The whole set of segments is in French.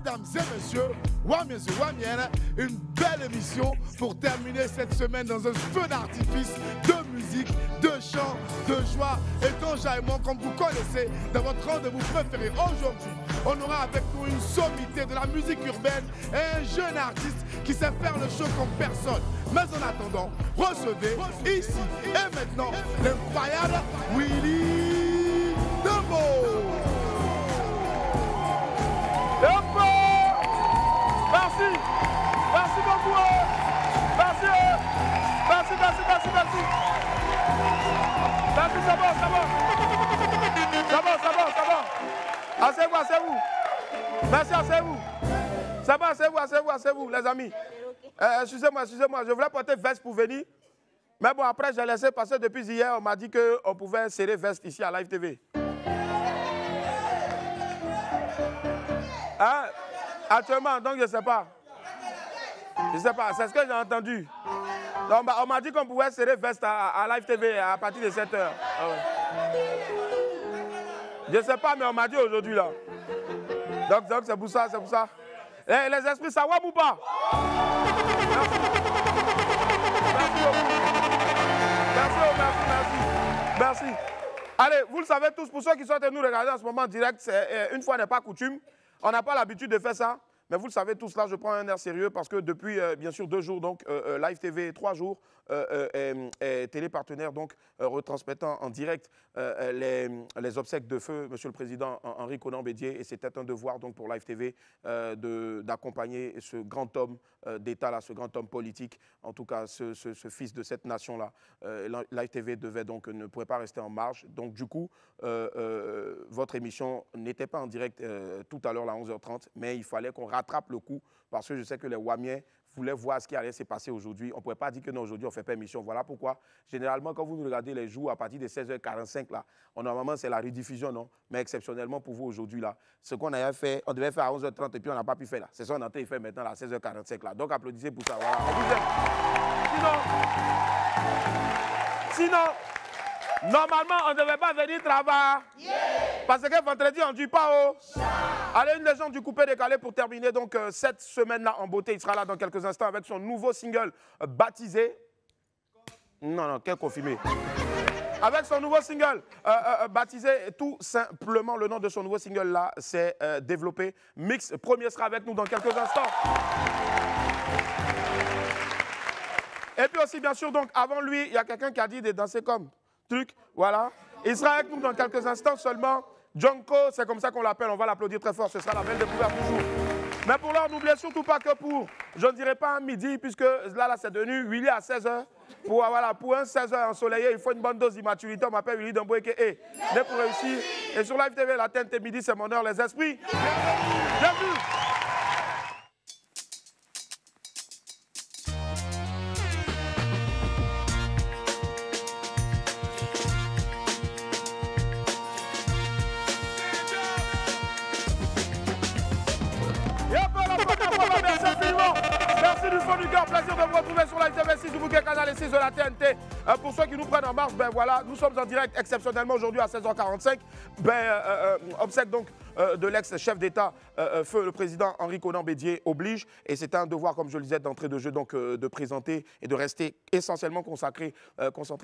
Mesdames et messieurs, une belle émission pour terminer cette semaine dans un feu d'artifice de musique, de chant, de joie et d'enjaillement comme vous connaissez dans votre rendez-vous préféré. Aujourd'hui, on aura avec nous une sommité de la musique urbaine et un jeune artiste qui sait faire le show comme personne. Mais en attendant, recevez ici et maintenant l'incroyable Willy Dembo. Merci, merci beaucoup. Merci, merci, merci, merci, merci. Merci, c'est bon, c'est bon. C'est bon, c'est bon, c'est bon. Asseyez-vous, asseyez-vous. Merci, asseyez-vous. C'est bon, asseyez-vous, asseyez-vous, asseyez-vous, les amis. Excusez-moi, excusez-moi, je voulais porter veste pour venir. Mais bon, après, j'ai laissé passer depuis hier. On m'a dit qu'on pouvait serrer veste ici à Live TV. Hein? Actuellement, donc je ne sais pas. Je ne sais pas, c'est ce que j'ai entendu. Donc, on m'a dit qu'on pouvait serrer veste à Live TV à partir de 7 h. Ah ouais. Je ne sais pas, mais on m'a dit aujourd'hui là. Donc c'est pour ça, c'est pour ça. Et les esprits, ça va ou pas? Merci. Merci beaucoup. Merci. Allez, vous le savez tous, pour ceux qui sont venus nous regarder en ce moment en direct, une fois n'est pas coutume. On n'a pas l'habitude de faire ça, mais vous le savez tous, là, je prends un air sérieux parce que depuis, bien sûr, 2 jours, donc, Live TV, 3 jours, télépartenaire, donc, retransmettant en direct les obsèques de feu, Monsieur le Président Henri Konan Bédié, et c'était un devoir, donc, pour Live TV d'accompagner ce grand homme d'État, là, ce grand homme politique, en tout cas, ce fils de cette nation-là. Live TV devait, donc, ne pouvait pas rester en marge. Donc, du coup, votre émission n'était pas en direct tout à l'heure, à 11 h 30, mais il fallait qu'on rattrape le coup parce que je sais que les Wamiens voulaient voir ce qui allait se passer aujourd'hui. On ne pouvait pas dire que non, aujourd'hui, on ne fait pas émission. Voilà pourquoi, généralement, quand vous nous regardez les jours à partir de 16 h 45, là, normalement, c'est la rediffusion, non? Mais exceptionnellement pour vous aujourd'hui, là, ce qu'on avait fait, on devait faire à 11 h 30 et puis on n'a pas pu faire là. C'est ça qu'on est en train de faire maintenant à 16 h 45, là. Donc, applaudissez pour ça. Voilà. Sinon, normalement, on ne devait pas venir travailler. Yeah. Parce que vendredi, on ne dit pas. Allez, une légende du coupé décalé pour terminer donc, cette semaine-là en beauté. Il sera là dans quelques instants avec son nouveau single baptisé. Non, quel confirmé. Avec son nouveau single baptisé, tout simplement, le nom de son nouveau single-là, c'est Développé. Mix Premier sera avec nous dans quelques instants. Et puis aussi, bien sûr, donc, avant lui, il y a quelqu'un qui a dit de danser comme truc, voilà. Il sera avec nous dans quelques instants seulement. Jonko, c'est comme ça qu'on l'appelle, on va l'applaudir très fort, ce sera la belle découverte du jour. Mais pour l'heure, n'oubliez surtout pas que pour, je ne dirais pas un midi, puisque là c'est devenu Willy à 16 h. Pour un 16 h ensoleillé, il faut une bonne dose d'immaturité. On m'appelle Willy Dembo et né pour réussir. Et sur Live TV, la TNT midi, c'est mon heure, les esprits. Bienvenue. Merci du fond du cœur, plaisir de vous retrouver sur la TV6 du bouquet canal et 6 de la TNT. Pour ceux qui nous prennent en marche, ben voilà, nous sommes en direct exceptionnellement aujourd'hui à 16 h 45. Obsèque donc de l'ex-chef d'État, feu le président Henri Konan Bédié oblige. Et c'est un devoir, comme je le disais, d'entrée de jeu, donc de présenter et de rester essentiellement concentré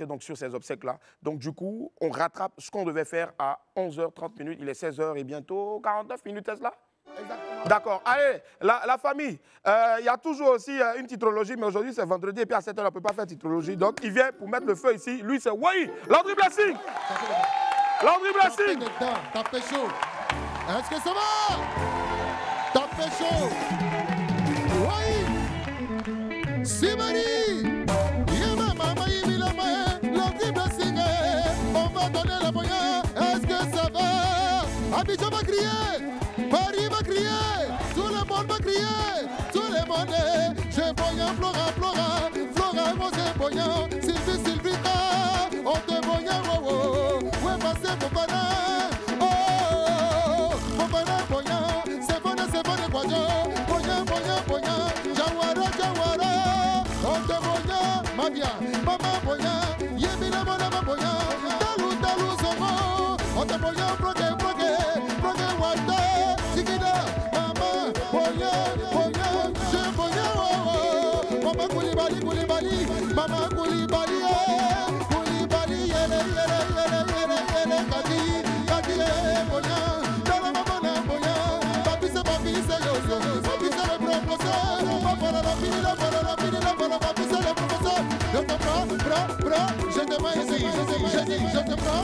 donc sur ces obsèques-là. Donc du coup, on rattrape ce qu'on devait faire à 11 h 30 minutes. Il est 16 h et bientôt 49 minutes, est-ce là? Exactement. D'accord. Allez, la famille, il y a toujours aussi une titrologie, mais aujourd'hui c'est vendredi et puis à 7 h on ne peut pas faire titrologie. Donc il vient pour mettre le feu ici. Lui c'est Wai, Landry Blessing. Landry Blessing. T'as fait chaud. Est-ce que ça va? T'as fait chaud. Wai. Simani. Yema mama yimilama. Landry Blessing. On va donner la moyen. Est-ce que ça va? Abidjan va crier. Paris va crier, tout le monde va crier, tout le monde est, j'ai voyant, Flora, moi c'est voyant, Sylvie, on te voyant, où est passé Popana, voyant, c'est bon, voyant, Jawara, on te voyant, Mabia, maman voyant, Yemina, maman voyant, Dalou, Somo, on te voyant, Progue, Wata. Mama Koulibaly, Koulibaly, yele, yele, yele, yele, yele, Kadi, Kadi, Bonya, Dala Mama Bonya, Papi c'est yo, Papi c'est le professeur, Papa la fille, la Papi c'est le professeur. Je te prends, je te mets ici, je dis, je te prends,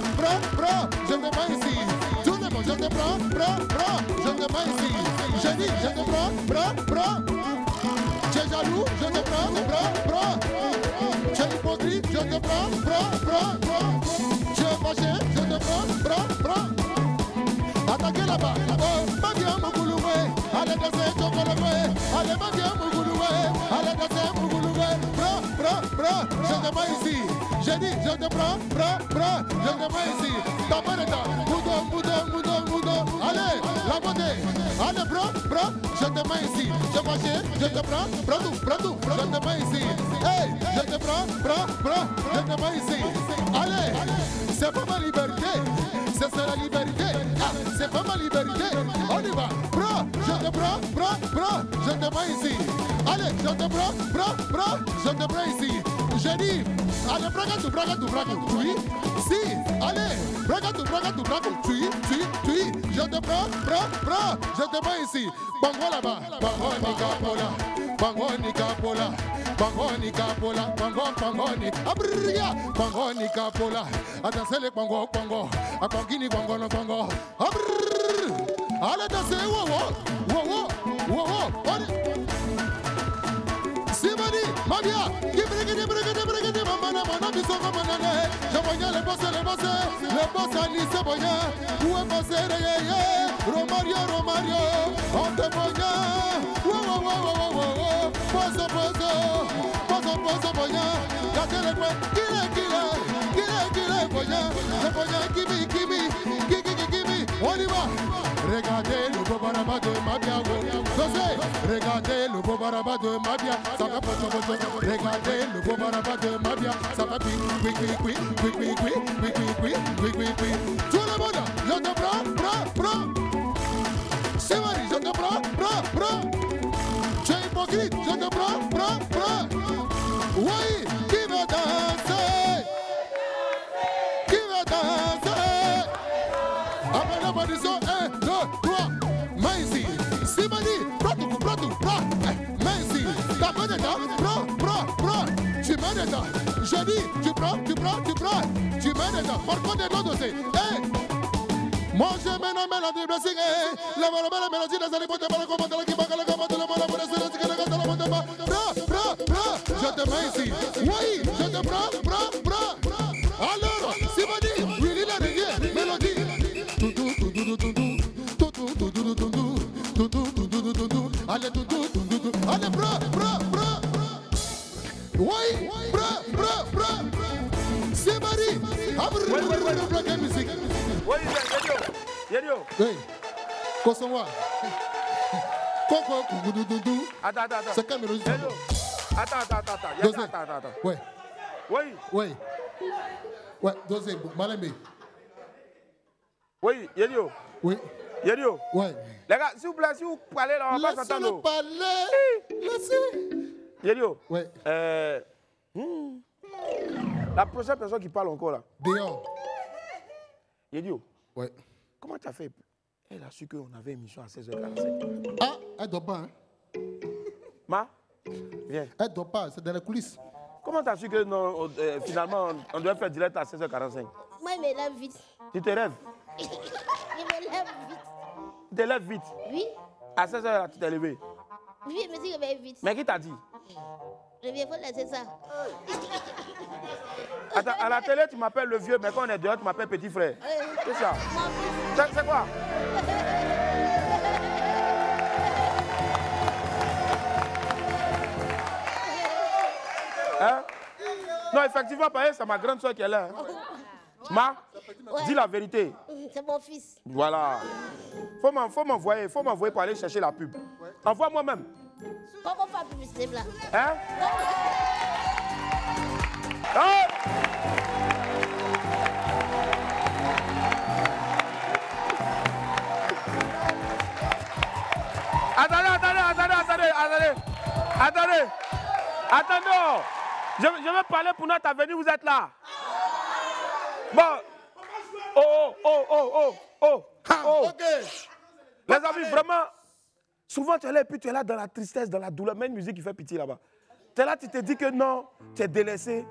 je te mets ici. Tout le monde, je te prends, je te mets ici. Je dis, je te prends, tu es jaloux, je te prends, tu es hypocrite, je te prends, tu es fâché, je te prends. Attaquez là-bas, pas bien Mouguloué, allez danser, chocolatoué, allez pas bien Mouguloué, allez danser Mouguloué, je te mets ici, j'ai dit, je te prends, je te mets ici, t'as pas de temps, moudon, allez, la beauté, allez, je te mets ici, je fâché, je te prends tout, je te mets ici, hey, je te prends, je te mets ici, allez, c'est pas ma liberté, c'est la liberté, ah, c'est pas ma liberté, on y va, je te prends, je te mets ici, allez, je te prends, je te prends ici, j'ai dit, allez, braga tu, oui, si, allez, braga tu, tu, je te prends, je te mets ici, bango là-bas, bango ni capola, abria, bango ni capola, attention les bango, akongini bango no bango, allez danser, wow, Simani, Mabia, Gibrigidi, Mamana, Bisoko Manane, Jamoya, le boss, Alice Boya, où est passé, Romario, on te boya, Poso, Boya, gardez le point, Kile, Boya, le Boya, Kimi, on y va. Regardez le beau baraba de Mabia, regardez le beau baraba de Mabia, ça va pocho. Regardez le beau baraba de Mabia, ça va quick. Tout le monde, je te prends. C'est vrai, je te prends. Tu es hypocrite, je te prends. Oui, qui va danser? Après la malédiction, 1, 2, 3, Maïsi, Simani, Pratou, Maïsi, t'as pas d'état, prends, tu mets d'état, je dis, tu prends, tu mets d'état, par contre, des noms aussi, moi je mets la mélodie, blessing, la mélodie, les animaux, t'es pas la commande, la commande, le monde, je te mets ici, oui, je te prends, alors, Simani, oui, il a rien, mélodie. Allez, bra. Oui, bra. C'est Marie. Oui, musique. Oui, Yedio. Oui. Kosowa. Koko. Attends. C'est quelle mélodie? Attends. Oui. Ouais, dosé, Malembe. Oui, Yedio. Oui. Yedio. Ouais. Les gars, s'il vous plaît, si vous parlez là, on va pas s'entendre. Laissez. Yedio. Ouais. La prochaine personne qui parle encore là. Dehors. Yedio. Ouais. Comment tu as fait? Elle a su qu'on avait une émission à 16h45. Ah, elle dort pas, hein? Ma? Viens. Elle dort pas, c'est dans les coulisses. Comment tu as su que non, finalement, on doit faire direct à 16h45? Moi, je me lève vite. Tu te rêves? Je me lève vite. Tu te lèves vite? Oui. À 16h, tu t'es levé? Oui, je me suis réveillé vite. Mais qui t'a dit? Je viens pour laisser ça. Attends, à la télé, tu m'appelles le vieux, mais quand on est dehors, tu m'appelles petit frère. C'est ça? C'est quoi? Hein? Non, effectivement, c'est ma grande soeur qui est là. Hein? Dis la vérité. C'est mon fils. Voilà. Faut m'envoyer pour aller chercher la pub. Envoie moi-même. Comment on fait la publicité là? Hein? Hein? Attendez. Je vais parler pour notre avenir, vous êtes là. Bon. Oh. Ok. Les amis, vraiment, souvent tu es là et puis tu es là dans la tristesse, dans la douleur. Même une musique qui fait pitié là-bas. Tu es là, tu te dis que non, tu es délaissé.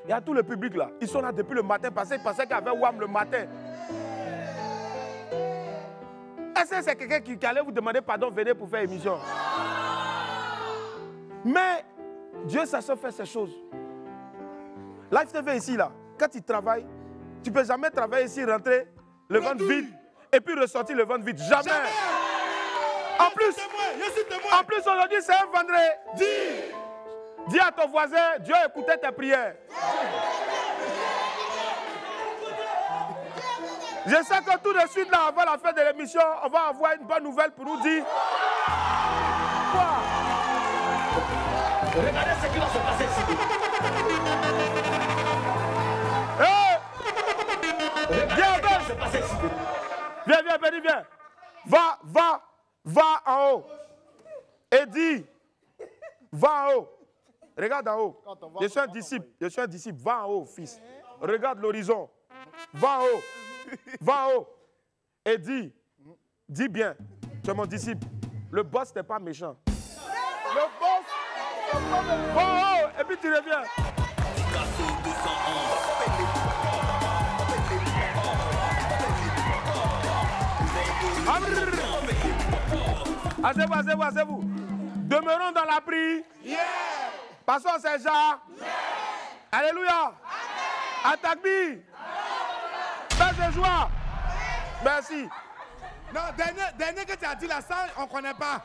Il y a tout le public là. Ils sont là depuis le matin parce qu'ils pensaient qu'il y avait WAM le matin. Est-ce que c'est quelqu'un qui allait vous demander pardon, venez pour faire émission? Mais Dieu, ça se fait ces choses. Live TV ici, là, quand tu travailles, tu ne peux jamais travailler ici, rentrer, le ventre vide, et puis ressortir le ventre vide. Jamais. En plus, aujourd'hui, c'est un vendredi. Dis à ton voisin, Dieu écoutait tes prières. Je sais que tout de suite, là, avant la fin de l'émission, on va avoir une bonne nouvelle pour nous dire. Quoi? Regardez ce qui va se passer ici. Viens, viens. Va en haut. Et dis, va en haut. Regarde en haut. Je suis un disciple. Va en haut, fils. Regarde l'horizon. Va en haut. Va en haut. Et dis bien, tu es mon disciple. Le boss n'est pas méchant. Le boss n'est pas méchant. Va en haut. Et puis tu reviens. Asseyez-vous. Demeurons dans la prière. Yeah. Passons au Seigneur. Yeah. Alléluia. Atakbi. Fais de joie. Merci. Non, dernier que tu as dit là, ça, on ne connaît pas.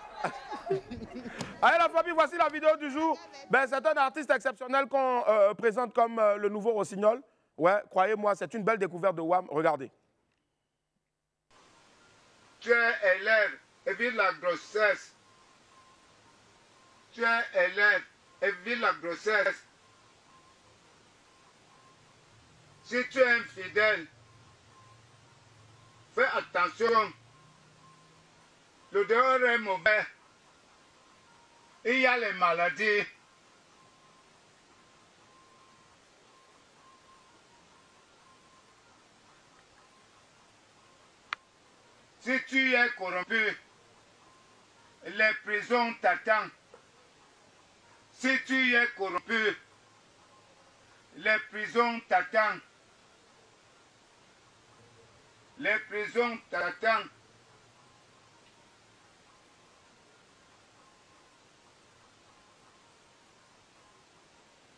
Allez la famille, voici la vidéo du jour. Ben, c'est un artiste exceptionnel qu'on présente comme le nouveau Rossignol. Ouais, croyez-moi, c'est une belle découverte de WAM. Regardez. Tu es élève et vis la grossesse. Tu es élève et vis la grossesse. Si tu es infidèle, fais attention. Le dehors est mauvais. Il y a les maladies. Si tu es corrompu, les prisons t'attendent. Si tu es corrompu, les prisons t'attendent. Les prisons t'attendent.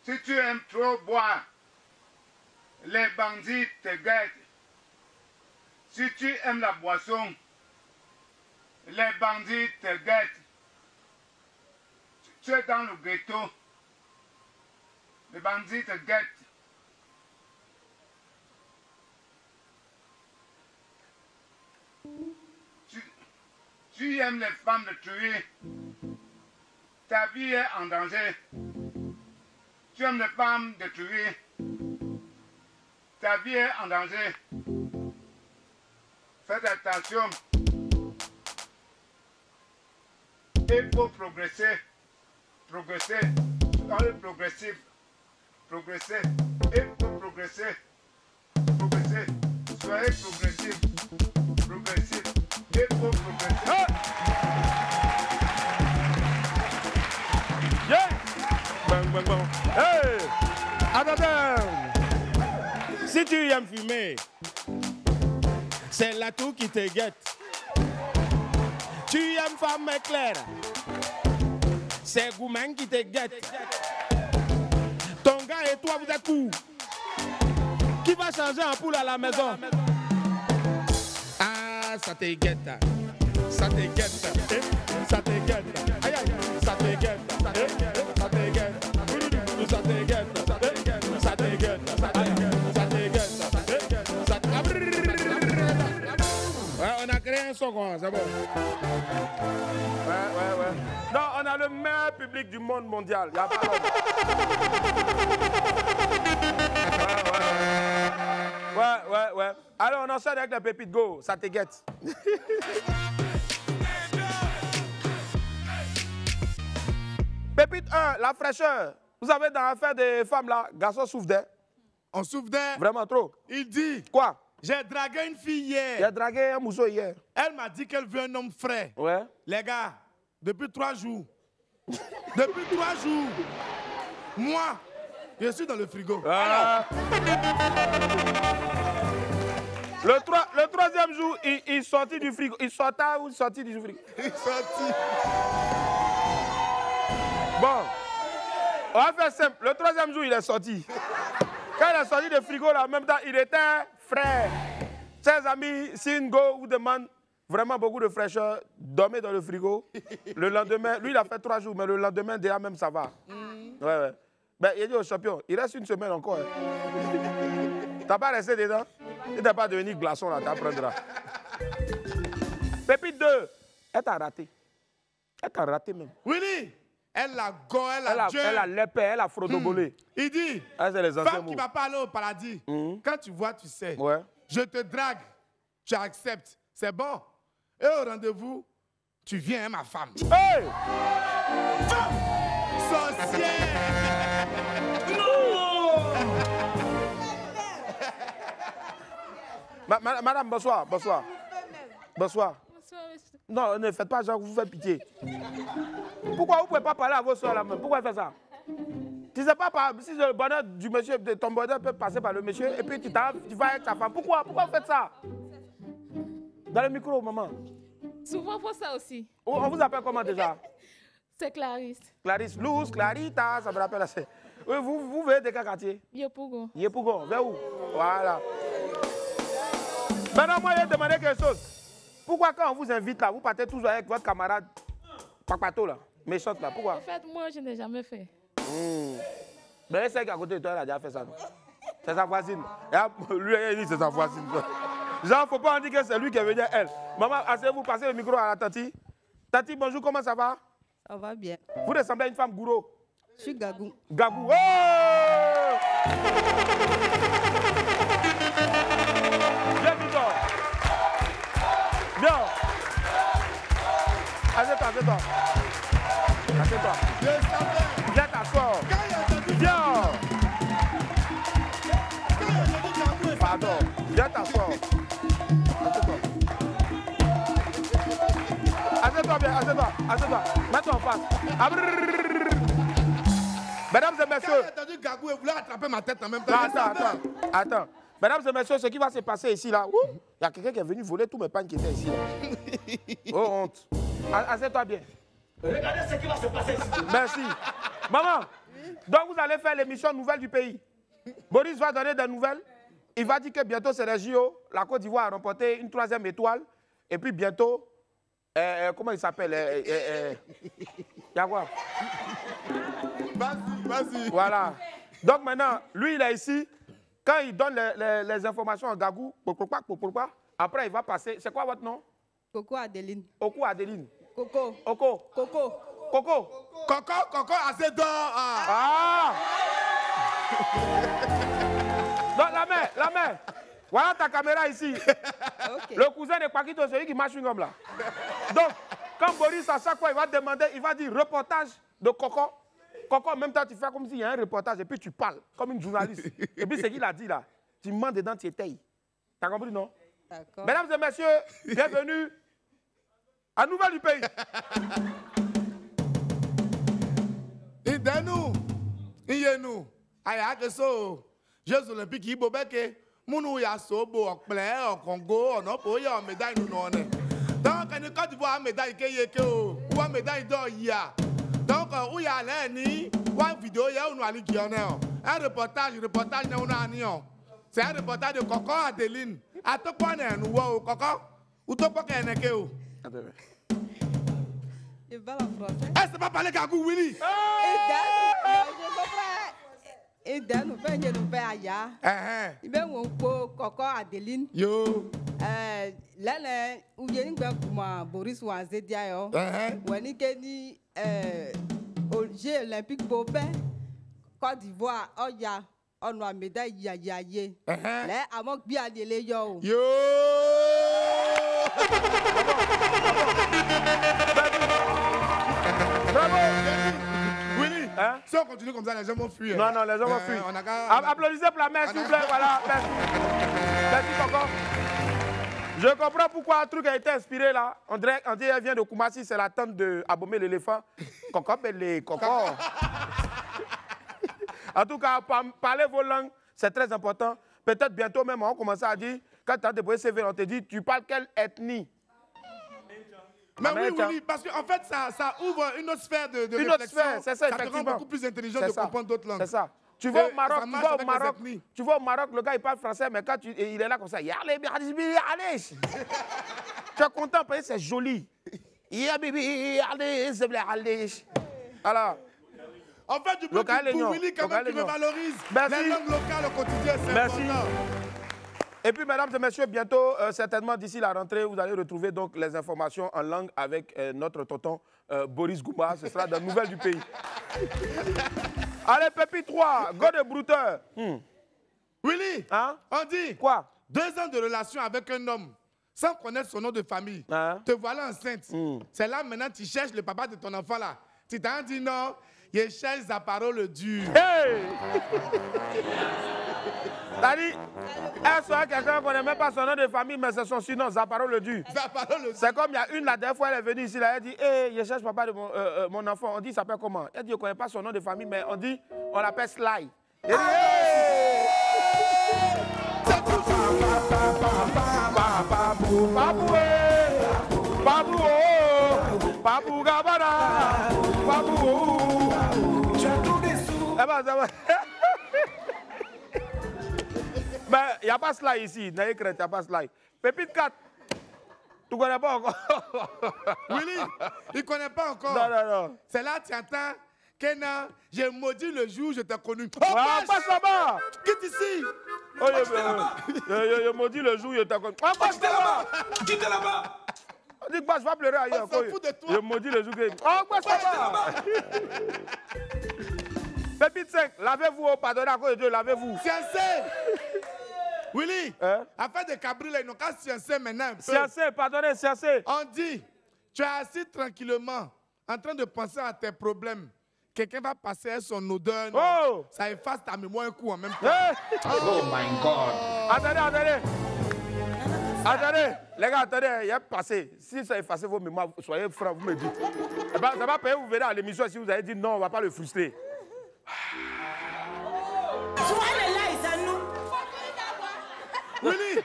Si tu aimes trop boire, les bandits te guettent. Si tu aimes la boisson, les bandits te guettent. Tu es dans le ghetto, les bandits te guettent. Tu aimes les femmes de tuer, ta vie est en danger. Tu aimes les femmes de tuer, ta vie est en danger. Faites attention. Il faut progresser. Progresser. Soyez progressif. Progresser. Il faut progresser. Progresser. Soyez progressif. Progressif. Il faut progresser. Hey! Yeah! Bang, bang, bang. Hey! Attends. Si tu aimes fumer, c'est l'atout qui te guette. Tu aimes femme éclair, c'est Goumen qui te guette. Ton gars et toi, vous êtes où? Qui va changer en poule à la maison? Ah, ça te guette. Ça te guette. Ça te guette. Aïe, aïe, ça te guette. Ça te guette. Ça te guette. Ça te guette. Ça te guette. Ça te guette. Ça te guette. Ça te guette. Ouais, on a créé un son, c'est bon. Ouais. Non, on a le meilleur public du monde mondial. Il y a pas Ouais. Alors, on enchaîne avec la pépite go. Ça te guette. Pépite 1, la fraîcheur. Vous savez, dans l'affaire des femmes, là, garçons souffrent d'air. On souffre d'air. Vraiment trop. Il dit, Quoi? j'ai dragué une fille hier. J'ai dragué un mousseau hier. Elle m'a dit qu'elle veut un homme frais. Ouais. Les gars, depuis 3 jours. Depuis 3 jours. Moi, je suis dans le frigo. Ah. Le troisième jour, il sortit du frigo. Il sortait ou sortit du frigo? Il est sorti. Bon, on va faire simple. Le troisième jour, il est sorti. Quand il est sorti du frigo, là, en même temps, il était frais. Chers amis, si une go vous demande vraiment beaucoup de fraîcheur, dormez dans le frigo. Le lendemain, lui, il a fait 3 jours, mais le lendemain, déjà même, ça va. Ouais, ouais. Ben, il dit au champion, il reste une semaine encore. Hein. T'as pas resté dedans? Il n'est pas devenu glaçon, là, t'apprendras. Pépite 2, elle t'a raté. Elle t'a raté même. Willy, elle a go, elle a Dieu. Elle a l'épée, elle a frodobolé. Il dit, Ah, c'est les anciens femme mots. qui va pas aller au paradis, quand tu vois, tu sais. Ouais. Je te drague, tu acceptes, c'est bon. Et au rendez-vous, tu viens, hein, ma femme. Hey! Sorcière! Madame, bonsoir, bonsoir. Bonsoir. Bonsoir, monsieur. Non, ne faites pas genre, vous faites pitié. Pourquoi vous ne pouvez pas parler à vos soeurs là-même? Pourquoi faire ça? Tu ne sais pas si le bonheur du monsieur, ton bonheur peut passer par le monsieur, et puis tu vas avec ta femme. Pourquoi vous faites ça? Dans le micro, maman. Souvent pour ça aussi. On vous appelle comment déjà? C'est Clarisse. Clarisse, Luz, Clarita, ça me rappelle assez. Oui, vous venez de quel quartier? Yopougon. Yepougon, vers où? Voilà. Maintenant, moi, je vais demander quelque chose. Pourquoi quand on vous invite là, vous partez toujours avec votre camarade Papato là, méchante là? Pourquoi? En fait, moi, je n'ai jamais fait. Mais c'est qu'à côté de toi, elle a déjà fait ça. C'est sa voisine. Et lui, il dit c'est sa voisine. Genre, il ne faut pas en dire que c'est lui qui est venu à elle. Maman, asseyez-vous, passez le micro à la Tati. Tati, bonjour, comment ça va? Ça va bien. Vous ressemblez à une femme gourou. Je suis Gagou. Gabou. Oh! Viens, Victor. Viens. Assieds-toi, assieds-toi. Assieds-toi. Je savais. Viens t'asseoir. Quand il a entendu Viens. Quand il a entendu Gabou et Pardon. Viens t'asseoir. Assieds-toi. Assieds-toi bien, assieds-toi. Assieds-toi. Mets-toi en face. Mesdames et Quand il messieurs. a entendu Gabou et voulait attraper ma tête en même temps. Non, je savais. attends. Mesdames et messieurs, ce qui va se passer ici, là, il y a quelqu'un qui est venu voler tous mes pagnes qui étaient ici. Là. Oh, honte. Assieds-toi bien. Regardez ce qui va se passer ici. Merci. Maman, donc vous allez faire l'émission Nouvelles du pays. Boris va donner des nouvelles. Il va dire que bientôt c'est les JO. La Côte d'Ivoire a remporté une 3e étoile. Et puis bientôt, comment il s'appelle? Il y a quoi? Vas-y, vas-y. Voilà. Donc maintenant, lui, il est ici. Quand il donne les informations à Gagou, pourquoi, après il va passer. C'est quoi votre nom? Coco Adeline. Oku Adeline. Coco. Oko. Coco. Coco. Coco, assez d'or. Ah! Donc la main. Voilà ta caméra ici. Ok. Le cousin de Paquito, c'est celui qui marche comme là. Donc, quand Boris, à chaque fois, il va demander, il va dire reportage de Coco. Coco, en même temps, tu fais comme s'il y a un reportage et puis tu parles comme une journaliste. Et puis, ce qu'il a dit là, tu mens dedans, tu étayes. T'as compris, non? D'accord. Mesdames et messieurs, bienvenue à Nouvelle du pays. Idenu, Iyenu, Ayakeso, Jeux Olympiques, Ibobeke, Mounou Yasobo, Okple, Congo, Onopo, ya médaille nous non. Donc, quand tu vois une médaille qui ou une médaille d'or, il y a. Donc, où il y a l'année, ou une vidéo, il y a un reportage, c'est un reportage de Coco Adeline. À toi, nous, Coco, ou toi, qu'elle est où? Je parle en français. Est-ce que pas parler Gagou, Willy? Et d'un nous fait aya. Il veut mon Coco Adeline. Yo. Là, où vient une Boris Wanzedia yo. Wani keni aux Jeux Olympiques Bobin, Côte d'Ivoire, Oya, on a médaille ya. Là, avant que bien aller yo. Yo. Bravo. Willy, Hein? ce Si on continue comme ça, les gens vont fuir. Non, non, les gens vont fuir. Applaudissez pour la mère, s'il vous plaît. Voilà, merci. Merci, Coco. Je comprends pourquoi un truc a été inspiré là. On dirait qu'elle vient de Koumassi, c'est la tante de Abomey l'éléphant. Coco, les Coco. En tout cas, parler vos langues, c'est très important. Peut-être bientôt même, on va commencer à dire, quand tu as déposé CV, on te dit, tu parles quelle ethnie? Mais oui, parce qu'en fait, ça ouvre une autre sphère de une autre sphère, c'est ça, ça te rend beaucoup plus intelligent de comprendre d'autres langues. C'est ça. Tu vas au Maroc, tu vas au Maroc, le gars il parle français, mais quand il est là comme ça, tu es content parce que c'est joli. Alors, en fait, du coup, pour Willy, quand même, tu me valorises les langues locales au quotidien, c'est important. Et puis, mesdames et messieurs, bientôt, certainement d'ici la rentrée, vous allez retrouver donc les informations en langue avec notre tonton Boris Goumba. Ce sera dans Nouvelles du pays. Allez, Pépi 3, go de brouteur. Willy, hein? On dit quoi? 2 ans de relation avec un homme sans connaître son nom de famille. Hein? Te voilà enceinte. C'est là maintenant tu cherches le papa de ton enfant là. Tu t'as dit non, il cherche Zaparo le dur. Hey! T'as dit, elle soit quelqu'un qu'on ne connaît même pas son nom de famille, mais c'est son surnom, Zaparo le dur. C'est comme il y a une, la dernière fois, elle est venue ici, là, elle dit, hey, je cherche papa de mon enfant. On dit, il s'appelle comment? Elle dit, on ne connaît pas son nom de famille, mais on dit, on l'appelle Sly. Elle dit, hey! Papou Gabana, Papou. Mais il n'y a pas Sly ici, il n'y a pas Sly. Pépite 4, tu ne connais pas encore? Willy, il ne connaît pas encore. Non, non, non. C'est là que tu entends, Kenan, j'ai maudit le jour où je t'ai connu. Oh, passe là-bas! Quitte ici! Oh, je maudit le jour où je t'ai connu. Oh, passe là-bas! Quitte là-bas! On dit que je vais pleurer ailleurs. On s'en fout de toi. Je maudis le jour où je... Oh, passe là-bas! Pépite 5, lavez-vous, pardonnez à cause de Dieu, lavez-vous. Sciencé! Willy, afin de cabrer, ils n'ont qu'à sciencer maintenant un peu. Sciencé, pardonnez, sciencé. On dit, tu es assis tranquillement, en train de penser à tes problèmes. Quelqu'un va passer son odeur, oh. Ça efface ta mémoire un coup en même temps. Hey. Oh my God! Attendez. Attendez, les gars, attendez, il y a passé. Si ça efface vos mémoires, soyez francs, vous me dites. Eh ben, ça va payer, vous verrez à l'émission si vous avez dit non, on ne va pas le frustrer. Willy,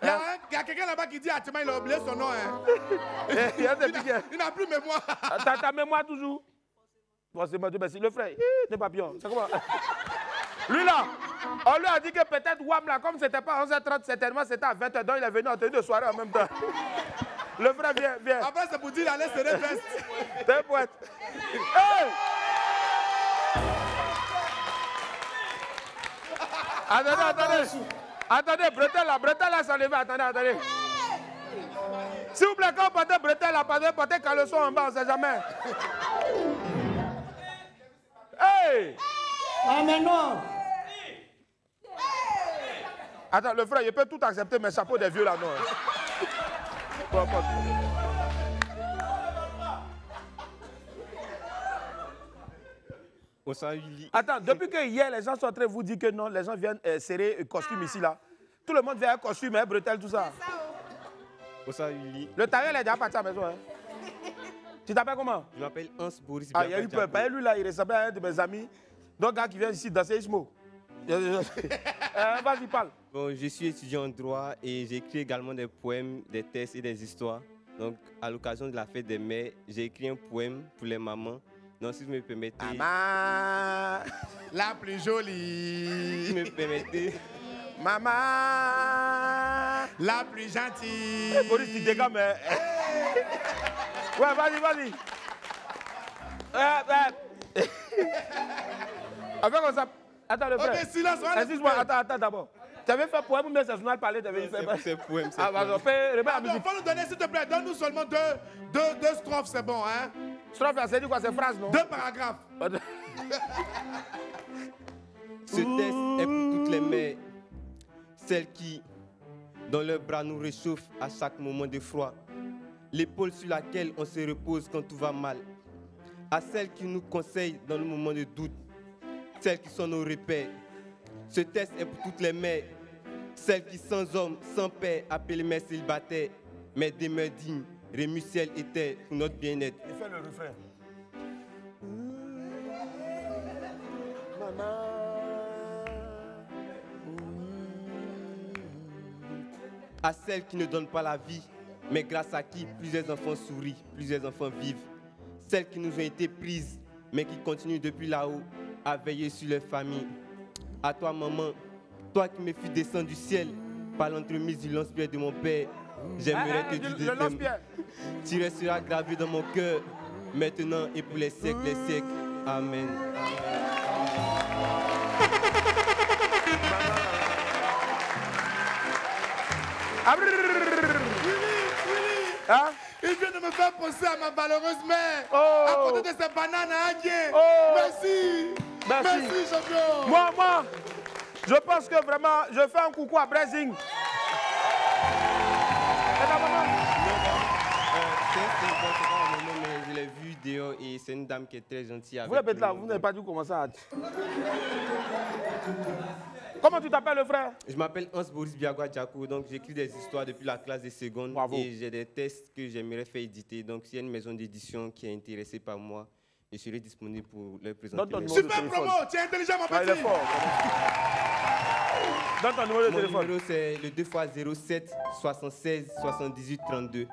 il y a quelqu'un là-bas qui dit Atima, il a oublié son nom. Il n'a plus mémoire. Ta mémoire toujours? Bon, c'est moi, le frère, des papillons. C'est comment? Lui là, on lui a dit que peut-être Wam là, comme c'était pas à 11h30, certainement c'était à 20h, donc il est venu en tenue de soirée en même temps. Le frère, viens. Après, c'est pour dire d'aller se reveste. T'es poète. Hey! Attendez, bretelle là, ça lève, attendez. S'il vous plaît, quand vous portez bretelle là, portez caleçon en bas, on ne sait jamais. Hey! Ah, mais non! Attends, le frère, il peut tout accepter, mais chapeau des vieux là, non. Attends, depuis que hier, les gens sont en train de vous dire que non, les gens viennent serrer un costume ici, là. Tout le monde vient un costume, un bretelle, tout ça. Le tailleur, il est déjà parti à la maison. Hein. Tu t'appelles comment? Je m'appelle Hans Boris. Ah, il y a eu peur. Lui, là, il ressemblait à un de mes amis. Donc, gars qui vient ici danser Ismo. Vas-y, parle. Bon, je suis étudiant en droit et j'écris également des poèmes, des textes et des histoires. Donc, à l'occasion de la fête des mères, j'ai écrit un poème pour les mamans. Donc, si vous me permettez... Maman, la plus jolie. Si vous me permettez... Maman, la plus gentille. Boris, tu dégages, mais... Ouais, vas-y. Avec on ça... Attends, le frère. Ok, silence, excuse-moi, attends d'abord. Tu avais fait poème ou bien c'est journal parler? C'est poème, c'est poème. Remets la musique. Faut nous donner, s'il te plaît, donne-nous seulement deux strophes, c'est bon, hein? Strophe, c'est dit quoi? C'est phrase, non? 2 paragraphes. Ce texte est pour toutes les mères, celles qui, dans leurs bras, nous réchauffent à chaque moment de froid, l'épaule sur laquelle on se repose quand tout va mal, À celles qui nous conseillent dans le moment de doute, celles qui sont nos repères. Ce test est pour toutes les mères, celles qui sans hommes, sans père, appellent mères célibataires, mais demeurent dignes, remuent ciel et terre pour notre bien-être. Il fait le refrain. À celles qui ne donnent pas la vie, mais grâce à qui plusieurs enfants sourient, plusieurs enfants vivent. Celles qui nous ont été prises, mais qui continuent depuis là-haut à veiller sur leur famille. À toi, maman, toi qui me fus descendre du ciel par l'entremise du lance-pierre de mon père, j'aimerais te dire de t'aimer. Tu resteras gravé dans mon cœur, maintenant et pour les siècles des siècles. Amen. Hein? Il vient de me faire penser à ma malheureuse mère. Oh. À côté de ses bananes à Adien. Oh. Merci. Merci, champion. Moi, je pense que vraiment, je fais un coucou à Brezing. Et ta maman? Je l'ai vu dehors et c'est une dame qui est très gentille. Vous répétez là, vous n'avez pas dû commencer à... Comment tu t'appelles, le frère? Je m'appelle Hans-Boris Biagwa Djakou, donc j'écris des histoires depuis la classe des secondes. Bravo. Et j'ai des tests que j'aimerais faire éditer. Donc s'il y a une maison d'édition qui est intéressée par moi, je serai disponible pour leur présenter. Super promo, tu es intelligent, mon petit. Il est fort. Donne ton numéro de téléphone. Mon numéro, c'est le 2x07 76 78 32.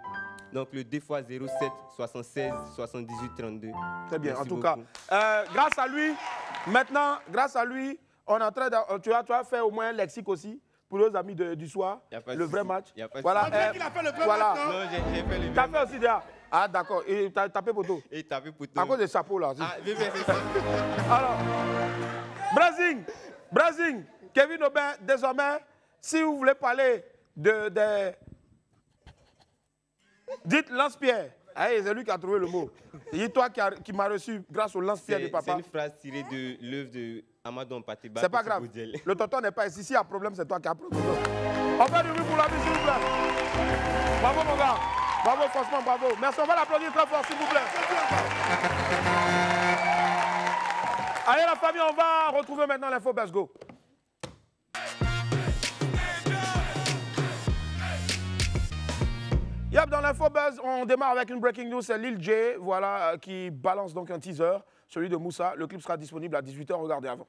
Donc le 2x07 76 78 32. Très bien, Merci en tout beaucoup. cas. Grâce à lui, maintenant, grâce à lui, on est en train de, tu as fait au moins un lexique aussi pour nos amis du soir, le vrai match. Voilà. On dirait qu'il a fait le vrai match, non? Non, j'ai fait le vrai match. Tu as fait aussi déjà. Ah d'accord, et tu as tapé poteau. Et tapé poteau. À cause des chapeaux là. Ah, c'est ça. Alors, Brazing, Kevin Aubin, désormais, si vous voulez parler de dites lance-pierre. Hey, c'est lui qui a trouvé le mot. C'est toi qui m'as reçu grâce au lance-pierre de papa. C'est une phrase tirée de l'œuvre de Amadou Patiba. C'est pas grave. Le tonton n'est pas ici. S'il y a problème, c'est toi qui as problème. On fait du bruit pour la vie, s'il vous plaît. Bravo, mon gars. Bravo, franchement, bravo. Merci, on va l'applaudir très fort, s'il vous plaît. Allez, la famille, on va retrouver maintenant l'info Buzz Go. Yep, dans l'info Buzz, on démarre avec une breaking news. C'est Lil J, voilà, qui balance donc un teaser, celui de Moussa. Le clip sera disponible à 18h. Regardez avant.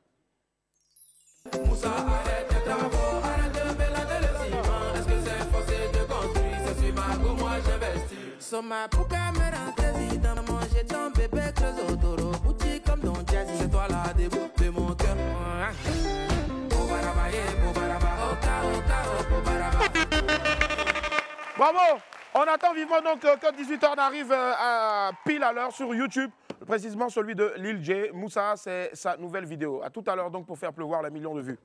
Moussa, arrête tes travaux, arrête de mélanger le ciment. Est-ce que c'est forcé de construire? C'est sur ma go, moi j'investis. Sur ma pouca, me rend président. Manger ton bébé, creuse autoro. Boutique comme Don Jazzy. C'est toi la début de mon cœur. Bravo! On attend vivement donc que 18h n'arrive pile à l'heure sur YouTube, précisément celui de Lil J. Moussa, c'est sa nouvelle vidéo. À tout à l'heure donc pour faire pleuvoir les millions de vues.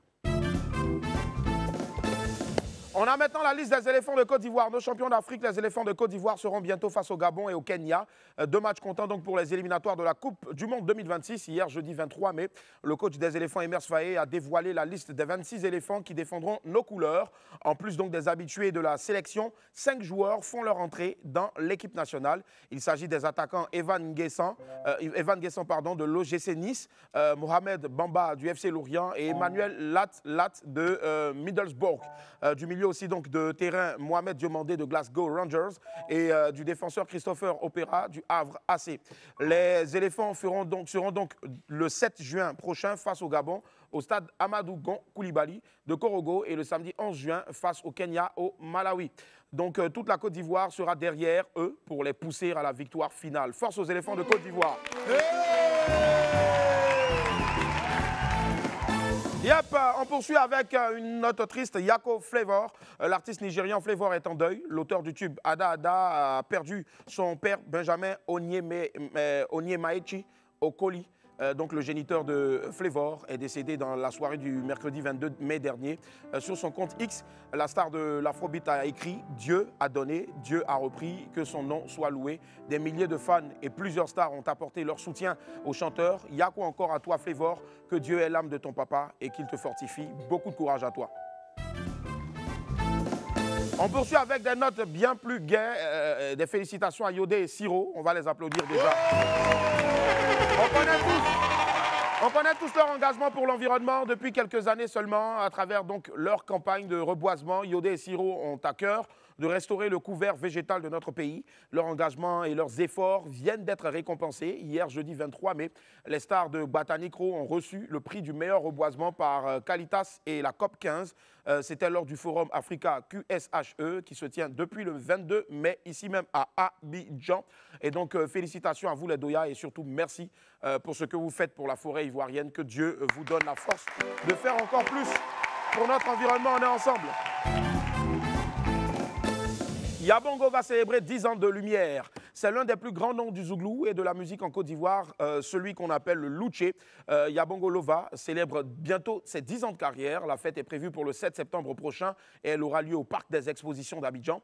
On a maintenant la liste des éléphants de Côte d'Ivoire. Nos champions d'Afrique, les éléphants de Côte d'Ivoire, seront bientôt face au Gabon et au Kenya. 2 matchs comptants donc pour les éliminatoires de la Coupe du Monde 2026. Hier, jeudi 23 mai, le coach des éléphants, Emers Faé, a dévoilé la liste des 26 éléphants qui défendront nos couleurs. En plus donc des habitués de la sélection, 5 joueurs font leur entrée dans l'équipe nationale. Il s'agit des attaquants Evan Guessan de l'OGC Nice, Mohamed Bamba du FC Lorient et Emmanuel Lat de Middlesbrough. Du milieu aussi donc de terrain, Mohamed Diomandé de Glasgow Rangers et du défenseur Christopher Opera du Havre AC. Les éléphants seront donc le 7 juin prochain face au Gabon au stade Amadou Gon Koulibaly de Korogo et le samedi 11 juin face au Kenya au Malawi. Donc toute la Côte d'Ivoire sera derrière eux pour les pousser à la victoire finale. Force aux éléphants de Côte d'Ivoire. Yep, on poursuit avec une note triste, Yako Flavor. L'artiste nigérian Flavor est en deuil. L'auteur du tube Ada Ada a perdu son père Benjamin Onyemaechi Okoli. Donc le géniteur de Flavor est décédé dans la soirée du mercredi 22 mai dernier. Sur son compte X, la star de l'Afrobeat a écrit « Dieu a donné, Dieu a repris, que son nom soit loué ». Des milliers de fans et plusieurs stars ont apporté leur soutien au chanteur. Yako encore à toi Flavor, que Dieu ait l'âme de ton papa et qu'il te fortifie. Beaucoup de courage à toi. On poursuit avec des notes bien plus gaies. Des félicitations à Yodé et Siro. On va les applaudir déjà. On connaît tous leur engagement pour l'environnement depuis quelques années seulement, à travers donc leur campagne de reboisement. Yodé et Siro ont à cœur de restaurer le couvert végétal de notre pays. Leur engagement et leurs efforts viennent d'être récompensés. Hier, jeudi 23 mai, les stars de Botanicro ont reçu le prix du meilleur reboisement par Qualitas et la COP 15. C'était lors du forum Africa QSHE qui se tient depuis le 22 mai, ici même à Abidjan. Et donc, félicitations à vous les Doya et surtout merci pour ce que vous faites pour la forêt ivoirienne. Que Dieu vous donne la force de faire encore plus pour notre environnement. On est ensemble. Yabongo va célébrer 10 ans de lumière. C'est l'un des plus grands noms du Zouglou et de la musique en Côte d'Ivoire, celui qu'on appelle le Louché. Yabongo Lova célèbre bientôt ses 10 ans de carrière. La fête est prévue pour le 7 septembre prochain et elle aura lieu au Parc des Expositions d'Abidjan.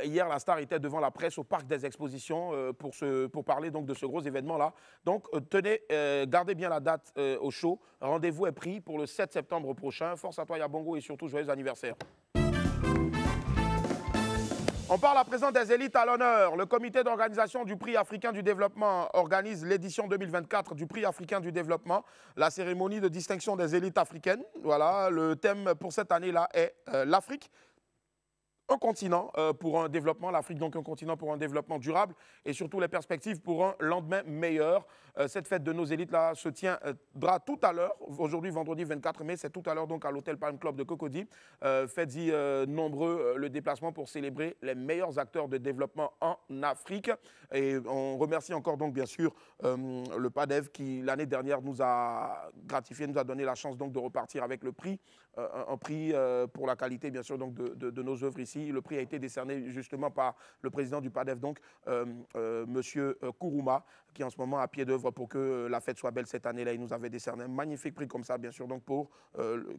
Hier, la star était devant la presse au Parc des Expositions pour parler donc de ce gros événement-là. Donc, tenez, gardez bien la date au show. Rendez-vous est pris pour le 7 septembre prochain. Force à toi Yabongo et surtout joyeux anniversaire. On parle à présent des élites à l'honneur. Le comité d'organisation du Prix africain du développement organise l'édition 2024 du Prix africain du développement, la cérémonie de distinction des élites africaines. Voilà, le thème pour cette année-là est l'Afrique. Un continent pour un développement, l'Afrique donc un continent pour un développement durable et surtout les perspectives pour un lendemain meilleur. Cette fête de nos élites-là se tiendra tout à l'heure, aujourd'hui vendredi 24 mai, c'est tout à l'heure donc à l'hôtel Palm Club de Cocody. Faites-y nombreux le déplacement pour célébrer les meilleurs acteurs de développement en Afrique. Et on remercie encore donc bien sûr le PADEV qui l'année dernière nous a gratifié, nous a donné la chance donc de repartir avec le prix, un prix pour la qualité bien sûr donc de nos œuvres ici. Le prix a été décerné justement par le président du PADEV, donc Monsieur Kourouma, qui est en ce moment à pied d'œuvre pour que la fête soit belle cette année-là. Il nous avait décerné un magnifique prix comme ça, bien sûr, donc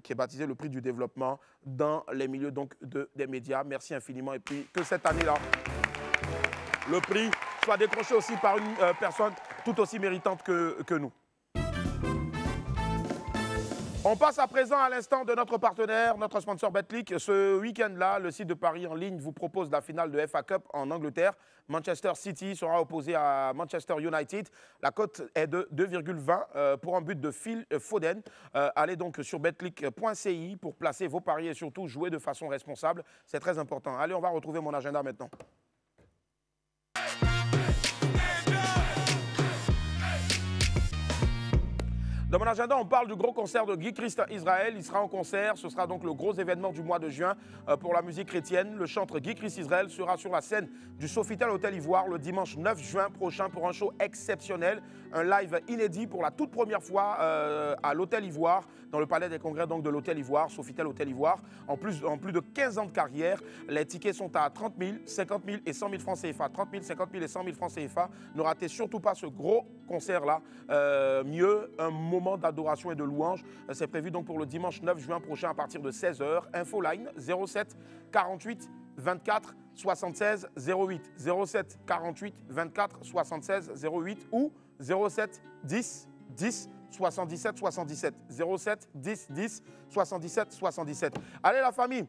qui est baptisé le prix du développement dans les milieux donc des médias. Merci infiniment et puis que cette année-là, le prix soit décroché aussi par une personne tout aussi méritante que nous. On passe à présent à l'instant de notre partenaire, notre sponsor Betclic. Ce week-end-là, le site de Paris en ligne vous propose la finale de FA Cup en Angleterre. Manchester City sera opposé à Manchester United. La cote est de 2,20 pour un but de Phil Foden. Allez donc sur betclic.ci pour placer vos paris et surtout jouer de façon responsable. C'est très important. Allez, on va retrouver mon agenda maintenant. Dans mon agenda, on parle du gros concert de Guy Christ Israël. Il sera en concert. Ce sera donc le gros événement du mois de juin pour la musique chrétienne. Le chanteur Guy Christ Israël sera sur la scène du Sofitel Hôtel Ivoire le dimanche 9 juin prochain pour un show exceptionnel. Un live inédit pour la toute première fois à l'Hôtel Ivoire, dans le palais des congrès donc de l'Hôtel Ivoire, Sofitel Hôtel Ivoire. En plus de 15 ans de carrière, les tickets sont à 30 000, 50 000 et 100 000 francs CFA. 30 000, 50 000 et 100 000 francs CFA. Ne ratez surtout pas ce gros concert-là. Mieux, un moment d'adoration et de louange. C'est prévu donc pour le dimanche 9 juin prochain à partir de 16h. Infoline 07 48 24 76 08. 07 48 24 76 08 ou 07 10 10 77 77. 07 10 10 77 77. Allez la famille,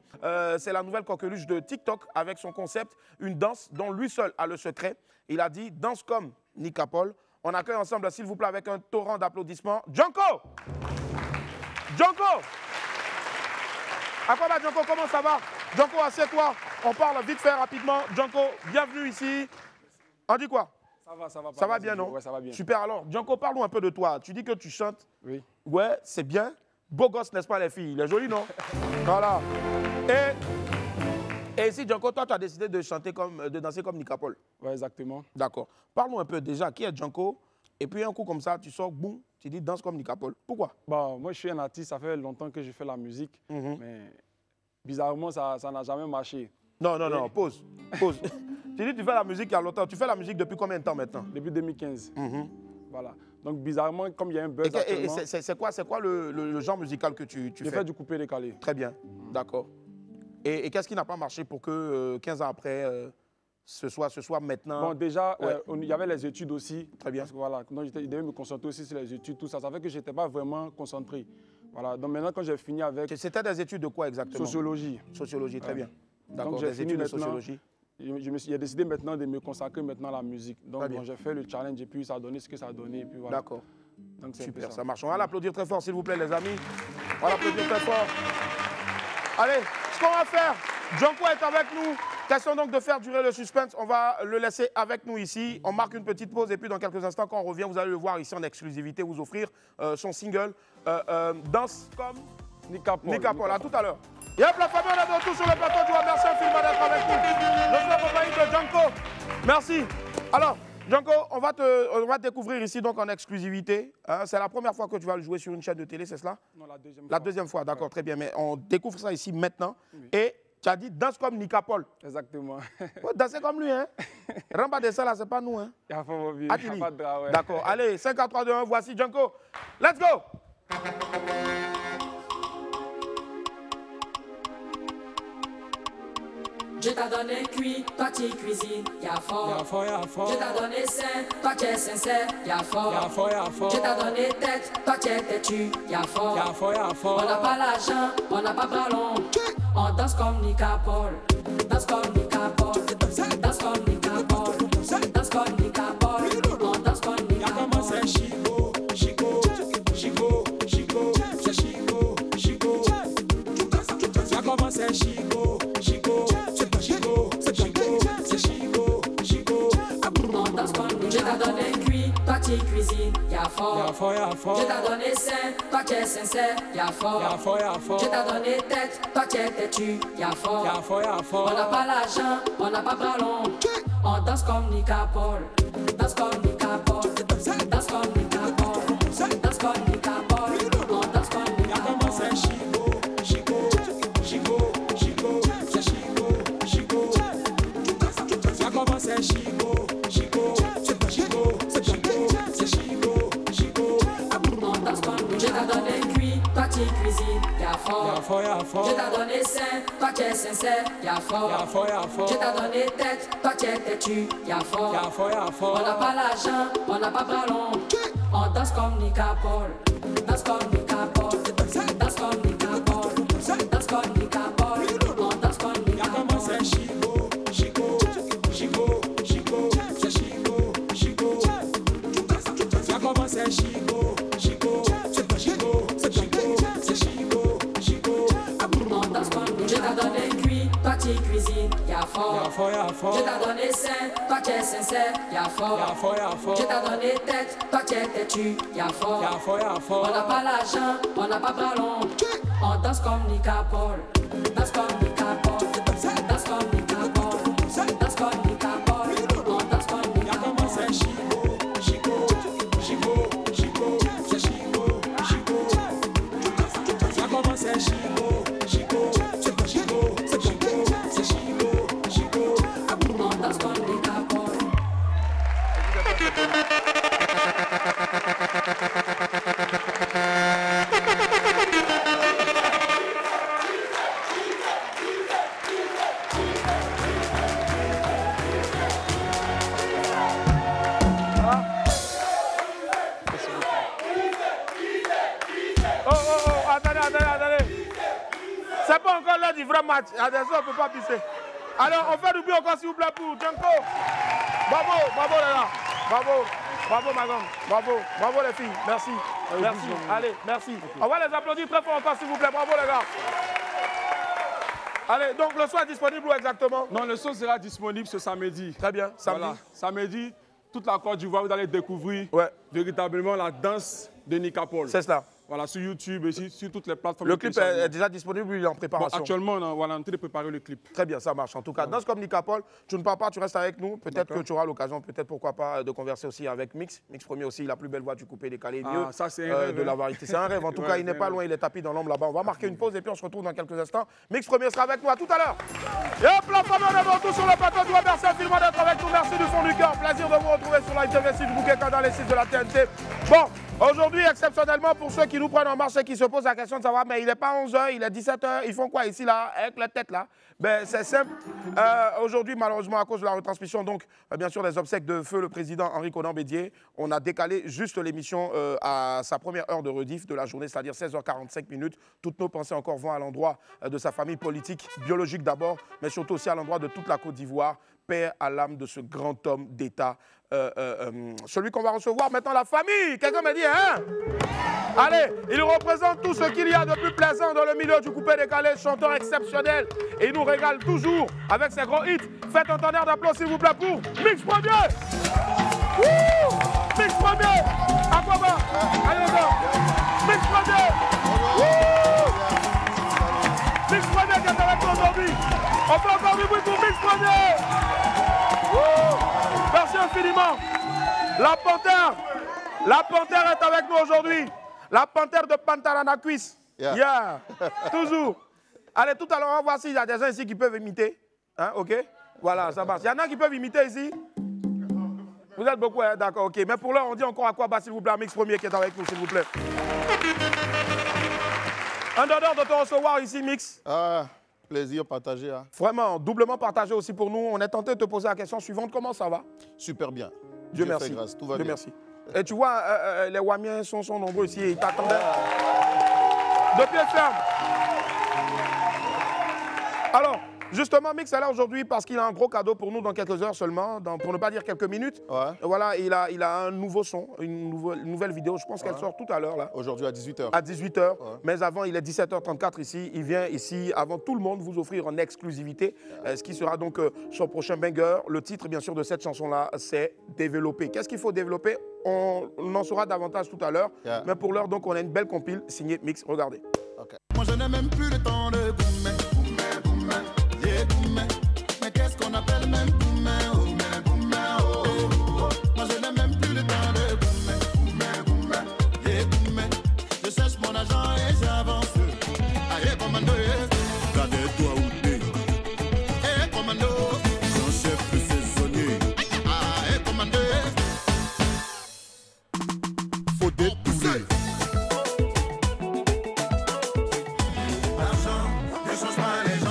c'est la nouvelle coqueluche de TikTok avec son concept, une danse dont lui seul a le secret. Il a dit danse comme Nika Paul. On accueille ensemble, s'il vous plaît, avec un torrent d'applaudissements, Djanko! Djanko! Aquaba Djanko, comment ça va? Djanko, assieds-toi. On parle vite fait, rapidement. Djanko, bienvenue ici. On dit quoi? Ça va, ça va. Ça va bien, non? Ouais, ça va bien. Super, alors, Djanko, parle-nous un peu de toi. Tu dis que tu chantes. Oui. Ouais, c'est bien. Beau gosse, n'est-ce pas, les filles? Il est joli, non? Voilà. Et ici, Djanko, toi, tu as décidé de danser comme Nika Paul. Oui, exactement. D'accord. Parle-nous un peu déjà, qui est Djanko? Et puis un coup comme ça, tu sors, boum, tu dis danse comme Nika Paul. Pourquoi? Bon, moi, je suis un artiste, ça fait longtemps que je fais la musique, mais bizarrement, ça n'a jamais marché. Non, non, non, pause. Pause. Tu dis tu fais la musique il y a longtemps. Tu fais la musique depuis combien de temps maintenant? Depuis 2015. Voilà. Donc, bizarrement, comme il y a un buzz actuellement... C'est quoi le genre musical que tu fais? Je fais du coupé-décalé. Très bien, d'accord. Et qu'est-ce qui n'a pas marché pour que 15 ans après, ce soit maintenant? Bon, déjà, il y avait les études aussi. Très bien. Parce que, voilà, donc, je devais me concentrer aussi sur les études, tout ça. Ça fait que je n'étais pas vraiment concentré. Voilà. Donc maintenant, quand j'ai fini avec... C'était des études de quoi exactement? Sociologie. Sociologie, très bien. D'accord, des études de sociologie. J'ai décidé maintenant de me consacrer maintenant à la musique. Donc bon, j'ai fait le challenge et puis ça a donné ce que ça a donné. Voilà. D'accord. Super, ça marche. On va l'applaudir très fort, s'il vous plaît, les amis. On va l'applaudir très fort. Allez, ce qu'on va faire, Django est avec nous. Question donc de faire durer le suspense. On va le laisser avec nous ici. On marque une petite pause et puis dans quelques instants, quand on revient, vous allez le voir ici en exclusivité, vous offrir son single Danse comme Nicapol. À tout à l'heure. Et hop, la famille, on est de retour sur le plateau du Roi. Merci infiniment d'être avec nous. Je suis accompagné de Django. Merci. Alors, Django, on va te découvrir ici donc en exclusivité. Hein, c'est la première fois que tu vas le jouer sur une chaîne de télé, c'est cela? Non, la deuxième fois. La deuxième fois, d'accord, très bien. Mais on découvre ça ici maintenant. Oui. Et tu as dit danse comme Nicapol. Exactement. Faut danser comme lui, hein. Ramba de ça là, c'est pas nous, hein. Il y a pas de drap, ouais. D'accord. Allez, 5, 4, 3, 2, 1, voici Django. Let's go. Je t'ai donné cuit, toi tu cuisines, y'a fort. Y'a fort, y'a fort. Je t'ai donné sain, toi tu es sincère, y'a fort. Y'a fort, y'a fort. Je t'ai donné tête, toi tu es têtu, y'a fort. Y'a fort, y'a fort. On n'a pas l'argent, on n'a pas ballon. On danse comme Nicapol. Danse comme Nicapol. Danse comme Nicapol. Danse comme Nicapol. On danse comme Nicapol. Y'a commencé Chico, Chico, Chico, Chico, c'est Chico, Chico. Y'a commencé Chico, Chico. Je t'ai donné cuit, toi tu cuisines, y'a fort. Y'a fort, y'a fort. Je t'ai donné sain, toi tu es sincère, y'a fort. Y'a fort, y'a fort. Je t'ai donné tête, toi tu es têtu, y'a fort. Y'a fort, y'a fort. On n'a pas l'argent, on n'a pas ballon. On danse comme Nicapol. Danse comme Nicapol. Danse comme Nicapol. Danse comme Nicapol. On danse comme Nicapol. Y'a commencé Chico, Chico, Chico, Chico, c'est Chico, Chico. Y'a commencé Chico, Chico. Je t'ai donné cuit, toi tu cuisines, y'a fort. Y'a fort, y'a fort. Je t'ai donné sain, toi tu es sincère, y'a fort. Y'a fort, y'a fort. Je t'ai donné tête, toi tu es têtu, y'a fort. Y'a fort, y'a fort. On n'a pas l'argent, on n'a pas ballon. On danse comme Nicapol. Danse comme Nicapol. Danse comme Nicapol. Danse comme Nicapol. On danse comme Nicapol. Y'a commencé Chico, Chico, Chico, Chico, c'est Chico, Chico. Y'a commencé Chico, Chico. Je t'ai donné cuit, toi tu cuisines, y'a fort. Y'a fort, y'a fort. Je t'ai donné sain, toi tu es sincère, y'a fort. Y'a fort, y'a fort. Je t'ai donné tête, toi tu es têtu, y'a fort. Y'a fort, y'a fort. On n'a pas l'argent, on n'a pas ballon. On danse comme Nicapol. Danse comme Nicapol. Danse comme Nicapol. Danse comme Nicapol. On danse comme Nicapol. Y'a commencé Chico, Chico, Chico, Chico, c'est Chico, Chico. Y'a commencé Chico, Chico, Chico, c'est Chico, c'est Chico, Chico. On danse comme Nicapol. Attendez. C'est pas encore l'heure du vrai match. Attention, on ne peut pas pisser. Alors, on fait du bruit encore, s'il vous plaît, pour Django. Bravo les gars. Bravo madame. Bravo les filles. Merci. Allez, merci. On va les applaudir très fort encore, s'il vous plaît. Bravo les gars. Allez, donc le son est disponible où exactement? Non, le son sera disponible ce samedi. Très bien, samedi. Voilà. Samedi, toute la Côte d'Ivoire, vous allez découvrir véritablement la danse de Nicapol. C'est cela. Voilà, sur YouTube et sur toutes les plateformes. Le clip est déjà disponible ou il est en préparation? Bon, actuellement, on est en train de préparer le clip. Très bien, ça marche. En tout cas, danse comme Nicapol, tu ne pars pas, tu restes avec nous. Peut-être que tu auras l'occasion, peut-être pourquoi pas, de converser aussi avec Mix. Mix Premier aussi, la plus belle voix du coupé décalé, mieux ça, c'est un rêve, de la variété. C'est un rêve. En tout cas, il n'est pas loin, il est tapis dans l'ombre là-bas. On va marquer une pause et puis on se retrouve dans quelques instants. Mix Premier sera avec nous. À tout à l'heure. Et hop, la famille, on est de retour sur le plateau. Je vous remercie infiniment d'être avec nous. Merci du fond du cœur. Plaisir de vous retrouver sur Live TV, site Bouquet dans les sites de la TNT. Bon, aujourd'hui, aujourd'hui, exceptionnellement, pour ceux qui nous prennent en marche et qui se posent la question de savoir, mais il n'est pas 11h, il est 17h, ils font quoi ici, là, avec la tête, là? Ben, c'est simple. Aujourd'hui, malheureusement, à cause de la retransmission, donc, bien sûr, des obsèques de feu le président Henri Konan Bédié, on a décalé juste l'émission à sa première heure de rediff de la journée, c'est-à-dire 16h45 minutes. Toutes nos pensées encore vont à l'endroit de sa famille politique, biologique d'abord, mais surtout aussi à l'endroit de toute la Côte d'Ivoire. Paix à l'âme de ce grand homme d'État. Celui qu'on va recevoir maintenant, la famille. Quelqu'un m'a dit, hein? Allez, il représente tout ce qu'il y a de plus plaisant dans le milieu du coupé-décalé, chanteur exceptionnel. Et il nous régale toujours avec ses gros hits. Faites un tonnerre d'applaudissements, s'il vous plaît, pour Mix Premier. Mix Premier. À quoi va? Allez, encore. Mix Premier. Mix Premier qui est avec nous aujourd'hui. On fait encore du bruit pour Mix Premier. Merci infiniment. La panthère est avec nous aujourd'hui. La panthère de Pantaranacuis. Yeah. Toujours. Allez, tout à l'heure, on va voir s'il y a des gens ici qui peuvent imiter. Hein, ok? Voilà, ça marche. Il y en a qui peuvent imiter ici? Vous êtes beaucoup, hein? D'accord, ok. Mais pour l'heure, on dit encore à quoi bas, s'il vous plaît, Mix Premier qui est avec nous, s'il vous plaît. Un honneur de te recevoir ici, Mix. Plaisir partagé. Hein. Vraiment, doublement partagé aussi pour nous. On est tenté de te poser la question suivante. Comment ça va? Super bien. Dieu merci. Fait grâce. Tout va Dieu bien. merci. Et tu vois, les Wamiens sont nombreux ici. Ils t'attendaient. De pied ferme. Alors, justement, Mix est là aujourd'hui parce qu'il a un gros cadeau pour nous dans quelques heures seulement, pour ne pas dire quelques minutes. Ouais. Et voilà, il a un nouveau son, une nouvelle vidéo. Je pense qu'elle sort tout à l'heure. Là. Aujourd'hui à 18h. À 18h. Ouais. Mais avant, il est 17h34 ici. Il vient ici, avant tout le monde, vous offrir en exclusivité ce qui sera donc son prochain banger. Le titre, bien sûr, de cette chanson-là, c'est Développer. Qu'est-ce qu'il faut développer? On en saura davantage tout à l'heure. Yeah. Mais pour l'heure, donc, on a une belle compile signée Mix. Regardez. Okay. Moi, je n'ai même plus le temps de boomer. Mais qu'est-ce qu'on appelle même boomer, oh, boomer, oh, oh. Moi je n'ai même plus le temps de boomer, yeah, boomer. Je cherche mon argent et j'avance. Allez, commando, gardez-toi ou t'es. Eh, commando, grand chef de saisonnier. Allez, commando, faut détourer. L'argent ne change pas les gens.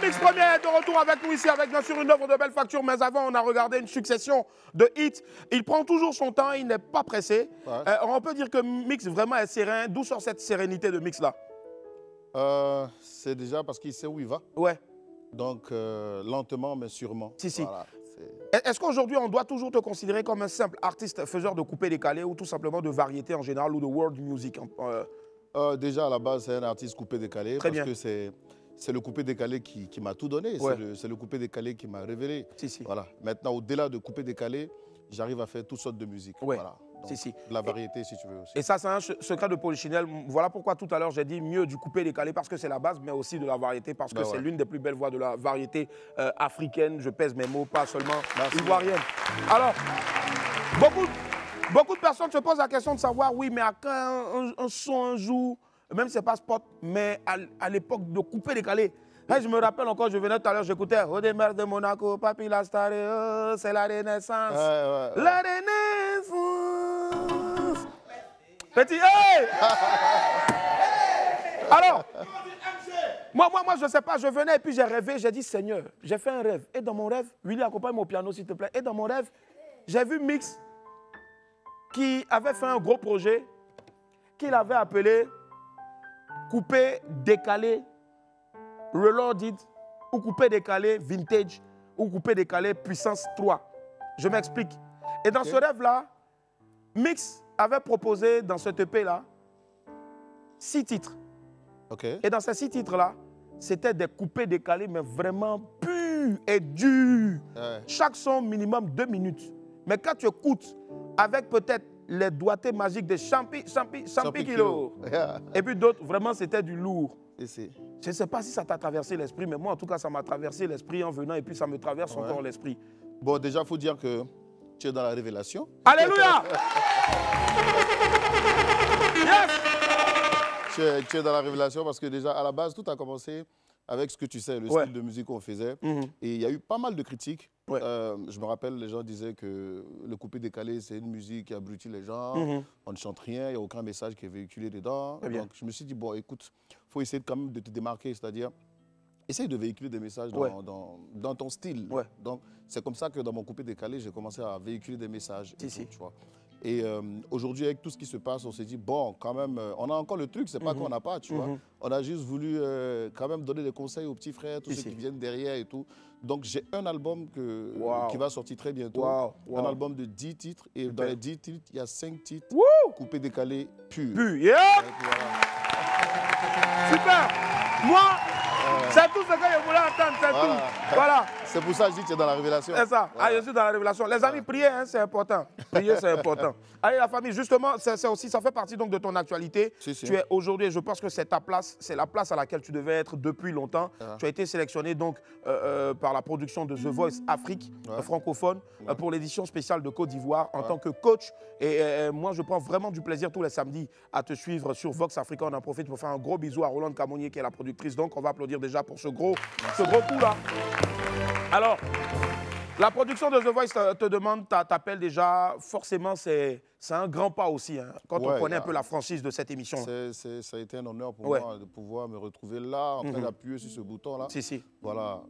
Mix Premier est de retour avec nous ici avec bien sûr une œuvre de belle facture, mais avant on a regardé une succession de hits. Il prend toujours son temps, il n'est pas pressé. Ouais. On peut dire que Mix vraiment est serein. D'où sort cette sérénité de Mix là? C'est déjà parce qu'il sait où il va. Ouais. Donc lentement mais sûrement. Si, si. Voilà, est-ce qu'aujourd'hui on doit toujours te considérer comme un simple artiste faiseur de coupé-décalé ou tout simplement de variété en général ou de world music? Déjà à la base c'est un artiste coupé-décalé parce que c'est le coupé-décalé qui m'a tout donné. Ouais. C'est le coupé-décalé qui m'a révélé. Si, si. Voilà. Maintenant, au-delà de coupé-décalé, j'arrive à faire toutes sortes de musique. Ouais. Voilà. Donc, si, si. De la variété, si tu veux aussi. Et ça, c'est un secret de Polichinelle. Voilà pourquoi tout à l'heure, j'ai dit mieux du coupé-décalé, parce que c'est la base, mais aussi de la variété, parce que c'est l'une des plus belles voix de la variété africaine. Je pèse mes mots, pas seulement ivoirienne. Alors, beaucoup de personnes se posent la question de savoir, oui, mais à quand un son, un jour, même si ce n'est pas spot, mais à l'époque de coupé-décalé. Hey, je me rappelle encore, je venais tout à l'heure, j'écoutais Rodémer de Monaco, Papi la star, c'est la Renaissance. La Renaissance. Petit, hey! Alors, moi, je ne sais pas, je venais et puis j'ai rêvé, j'ai dit, Seigneur, j'ai fait un rêve. Et dans mon rêve, Willy, accompagne mon piano, s'il te plaît. Et dans mon rêve, j'ai vu Mix qui avait fait un gros projet qu'il avait appelé Coupé, décalé, reloaded, ou coupé, décalé, vintage, ou coupé, décalé, puissance 3. Je m'explique. Et dans ce rêve-là, Mix avait proposé dans cet EP-là 6 titres. Et dans ces 6 titres-là, c'était des coupés décalés, mais vraiment purs et durs. Chaque son, minimum 2 minutes. Mais quand tu écoutes avec peut-être les doigtés magiques de Champi Kilo, et puis d'autres, vraiment, c'était du lourd. Je ne sais pas si ça t'a traversé l'esprit, mais moi, en tout cas, ça m'a traversé l'esprit en venant, et puis ça me traverse encore l'esprit. Bon, déjà, il faut dire que tu es dans la révélation. Alléluia. Yes. Tu es dans la révélation parce que déjà, à la base, tout a commencé avec ce que tu sais, le style de musique qu'on faisait. Et il y a eu pas mal de critiques. Je me rappelle, les gens disaient que le coupé décalé, c'est une musique qui abrutit les gens. On ne chante rien, il n'y a aucun message qui est véhiculé dedans. Donc, je me suis dit, bon, écoute, il faut essayer quand même de te démarquer, c'est-à-dire, essaye de véhiculer des messages dans ton style. Donc, c'est comme ça que dans mon coupé décalé, j'ai commencé à véhiculer des messages. Tu vois. Et aujourd'hui, avec tout ce qui se passe, on s'est dit, bon, quand même, on a encore le truc, c'est pas qu'on n'a pas, tu vois. On a juste voulu quand même donner des conseils aux petits frères, tous ceux qui viennent derrière et tout. Donc, j'ai un album qui va sortir très bientôt. Un album de 10 titres. Et dans les 10 titres, il y a 5 titres coupés décalés purs. Super. Moi, c'est tout ce que je voulais entendre, c'est tout. Voilà. C'est pour ça que je dis que tu es dans la révélation. C'est ça. Ah, je suis dans la révélation. Les amis, priez, hein, c'est important. Priez, c'est important. Allez, la famille, justement, ça fait partie donc de ton actualité. Tu es aujourd'hui, je pense que c'est ta place, c'est la place à laquelle tu devais être depuis longtemps. Tu as été sélectionné donc par la production de The Voice Afrique francophone pour l'édition spéciale de Côte d'Ivoire en tant que coach. Et moi, je prends vraiment du plaisir tous les samedis à te suivre sur Vox Africa. On en profite pour faire un gros bisou à Rolande Camonier qui est la productrice. Donc, on va applaudir déjà pour ce gros coup-là. Alors, la production de The Voice te demande, t'appelle déjà, forcément, c'est un grand pas aussi, hein, quand on connaît un peu la franchise de cette émission. Ça a été un honneur pour moi de pouvoir me retrouver là, en train d'appuyer sur ce bouton-là. Voilà,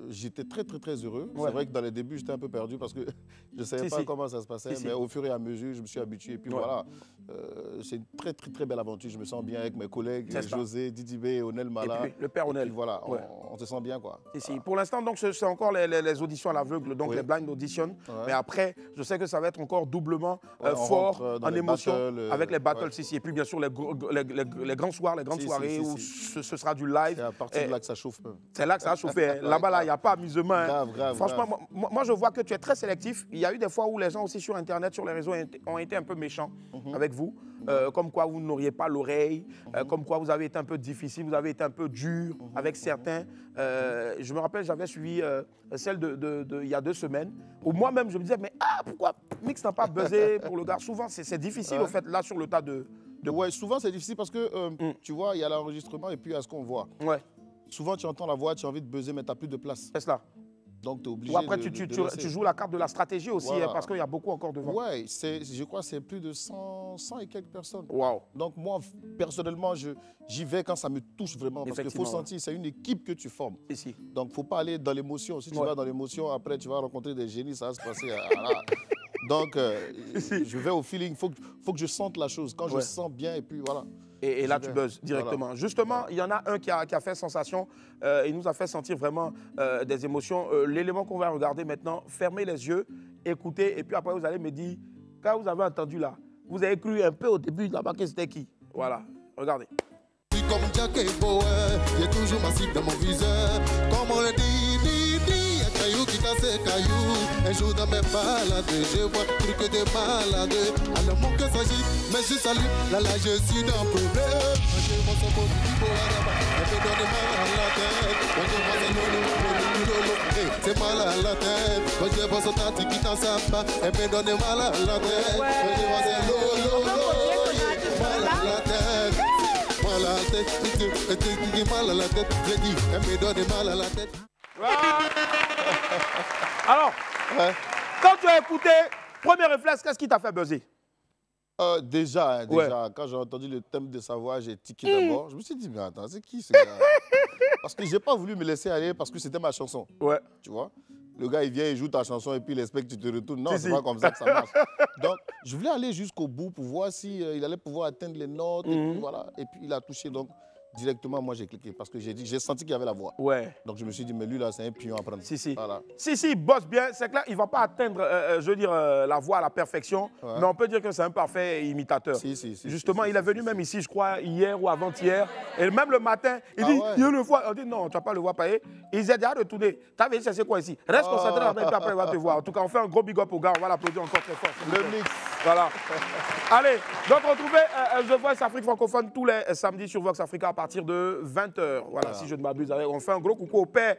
j'étais très heureux. C'est vrai que dans les débuts, j'étais un peu perdu parce que je ne savais pas comment ça se passait, mais au fur et à mesure, je me suis habitué. Et puis voilà, c'est une très belle aventure. Je me sens bien avec mes collègues, José, Didibé, Onel Mala. Et puis, le père Onel. Et puis voilà, on se sent bien, quoi. Pour l'instant, donc, c'est encore les auditions à l'aveugle, donc les blind auditions. Mais après, je sais que ça va être encore doublement fort en émotion avec les battles ici. Et puis, bien sûr, les grands soirs, les grandes soirées où ce sera du live. C'est à partir de là que ça chauffe. C'est là que ça a chauffé. Là-bas, il n'y a pas amusement. Franchement, grave. Moi, je vois que tu es très sélectif. Il y a eu des fois où les gens aussi sur Internet, sur les réseaux, ont été un peu méchants avec vous. Comme quoi vous n'auriez pas l'oreille, comme quoi vous avez été un peu difficile, vous avez été un peu dur avec certains. Je me rappelle, j'avais suivi celle il y a 2 semaines, où moi-même je me disais, mais pourquoi Mix n'a pas buzzé pour le gars? Souvent, c'est difficile au fait, là sur le tas de... Ouais, souvent c'est difficile parce que, tu vois, il y a l'enregistrement et puis il y a ce qu'on voit. Souvent tu entends la voix, tu as envie de buzzer, mais tu n'as plus de place. C'est cela. Donc tu es obligé Ou après, tu joues la carte de la stratégie aussi, parce qu'il y a beaucoup encore devant. Oui, je crois que c'est plus de 100 et quelques personnes. Wow. Donc moi, personnellement, j'y vais quand ça me touche vraiment. Parce qu'il faut sentir, c'est une équipe que tu formes. Donc il ne faut pas aller dans l'émotion. Si tu vas dans l'émotion, après tu vas rencontrer des génies, ça va se passer. Donc je vais au feeling, il faut que je sente la chose. Quand je sens bien, et puis voilà. Et là, tu buzzes directement. Voilà. Justement, il y en a un qui a fait sensation. Il nous a fait sentir vraiment des émotions. L'élément qu'on va regarder maintenant, fermez les yeux, écoutez, et puis après, vous allez me dire, quand vous avez entendu là, vous avez cru un peu au début là-bas que c'était qui? Voilà, regardez. Comme Jack et Bower, j'ai toujours ma cible dans mon viseur. Comme on le dit, caillou qui casse caillou. Un jour dans mes balades, je vois plus que des malades. Alors mon cœur s'agit, mais je salue, là je suis dans le problème. Je m'en sors pour du là-bas, je me donne mal à la tête. Quand je vois c'est mal à la tête. Quand je vois son tati qui t'en sapa, elle me donne mal à la tête. Quand je vois c'est mal à la tête. Mal à la tête, mal à la tête, j'ai dit, elle me donne mal à la tête. Alors, quand tu as écouté, premier réflexe, qu'est-ce qui t'a fait buzzer? Déjà, quand j'ai entendu le thème de sa voix, j'ai tiqué d'abord. Je me suis dit, mais attends, c'est qui ce gars? Parce que je n'ai pas voulu me laisser aller parce que c'était ma chanson. Tu vois? Le gars, il vient, il joue ta chanson et puis il espère que tu te retournes. Non, c'est pas comme ça que ça marche. Donc, je voulais aller jusqu'au bout pour voir s'il allait pouvoir atteindre les notes. Et puis, voilà. Et puis, il a touché. Donc, directement, moi, j'ai cliqué parce que j'ai senti qu'il y avait la voix. Ouais. Donc, je me suis dit, mais lui, là, c'est un pion à prendre. Si. Voilà. Si, il bosse bien. C'est clair, il ne va pas atteindre, je veux dire, la voix à la perfection. Ouais. Mais on peut dire que c'est un parfait imitateur. Justement, il est venu même ici, je crois, hier ou avant-hier. Et même le matin, il dit, il le voit. On dit, non, tu n'as pas le voix payer. Il s'est dit, arrête de tourner. Tu avais dit, c'est quoi ici? Reste concentré et puis après, il va te voir. En tout cas, on fait un gros big up au gars. On va l'applaudir encore très fort. Le mix. Voilà. Allez, donc retrouvez The Voice Afrique francophone tous les samedis sur Vox Africa à partir de 20h. Voilà, si je ne m'abuse. On fait un gros coucou au père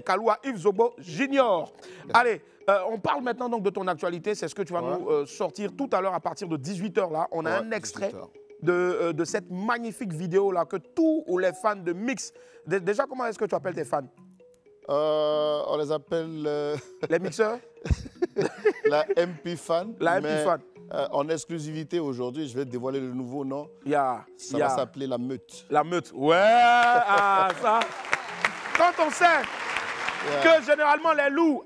Kaloua Yves Zobo Junior. Allez, on parle maintenant donc de ton actualité. C'est ce que tu vas nous sortir tout à l'heure à partir de 18h. Là, on a un extrait de cette magnifique vidéo là que tous les fans de Mix. Déjà, comment est-ce que tu appelles tes fans? On les appelle... les mixeurs. La MP Fan. La MP Fan. En exclusivité aujourd'hui, je vais dévoiler le nouveau nom. Ça va s'appeler La Meute. La Meute. Ouais, ça. Quand on sait que généralement les loups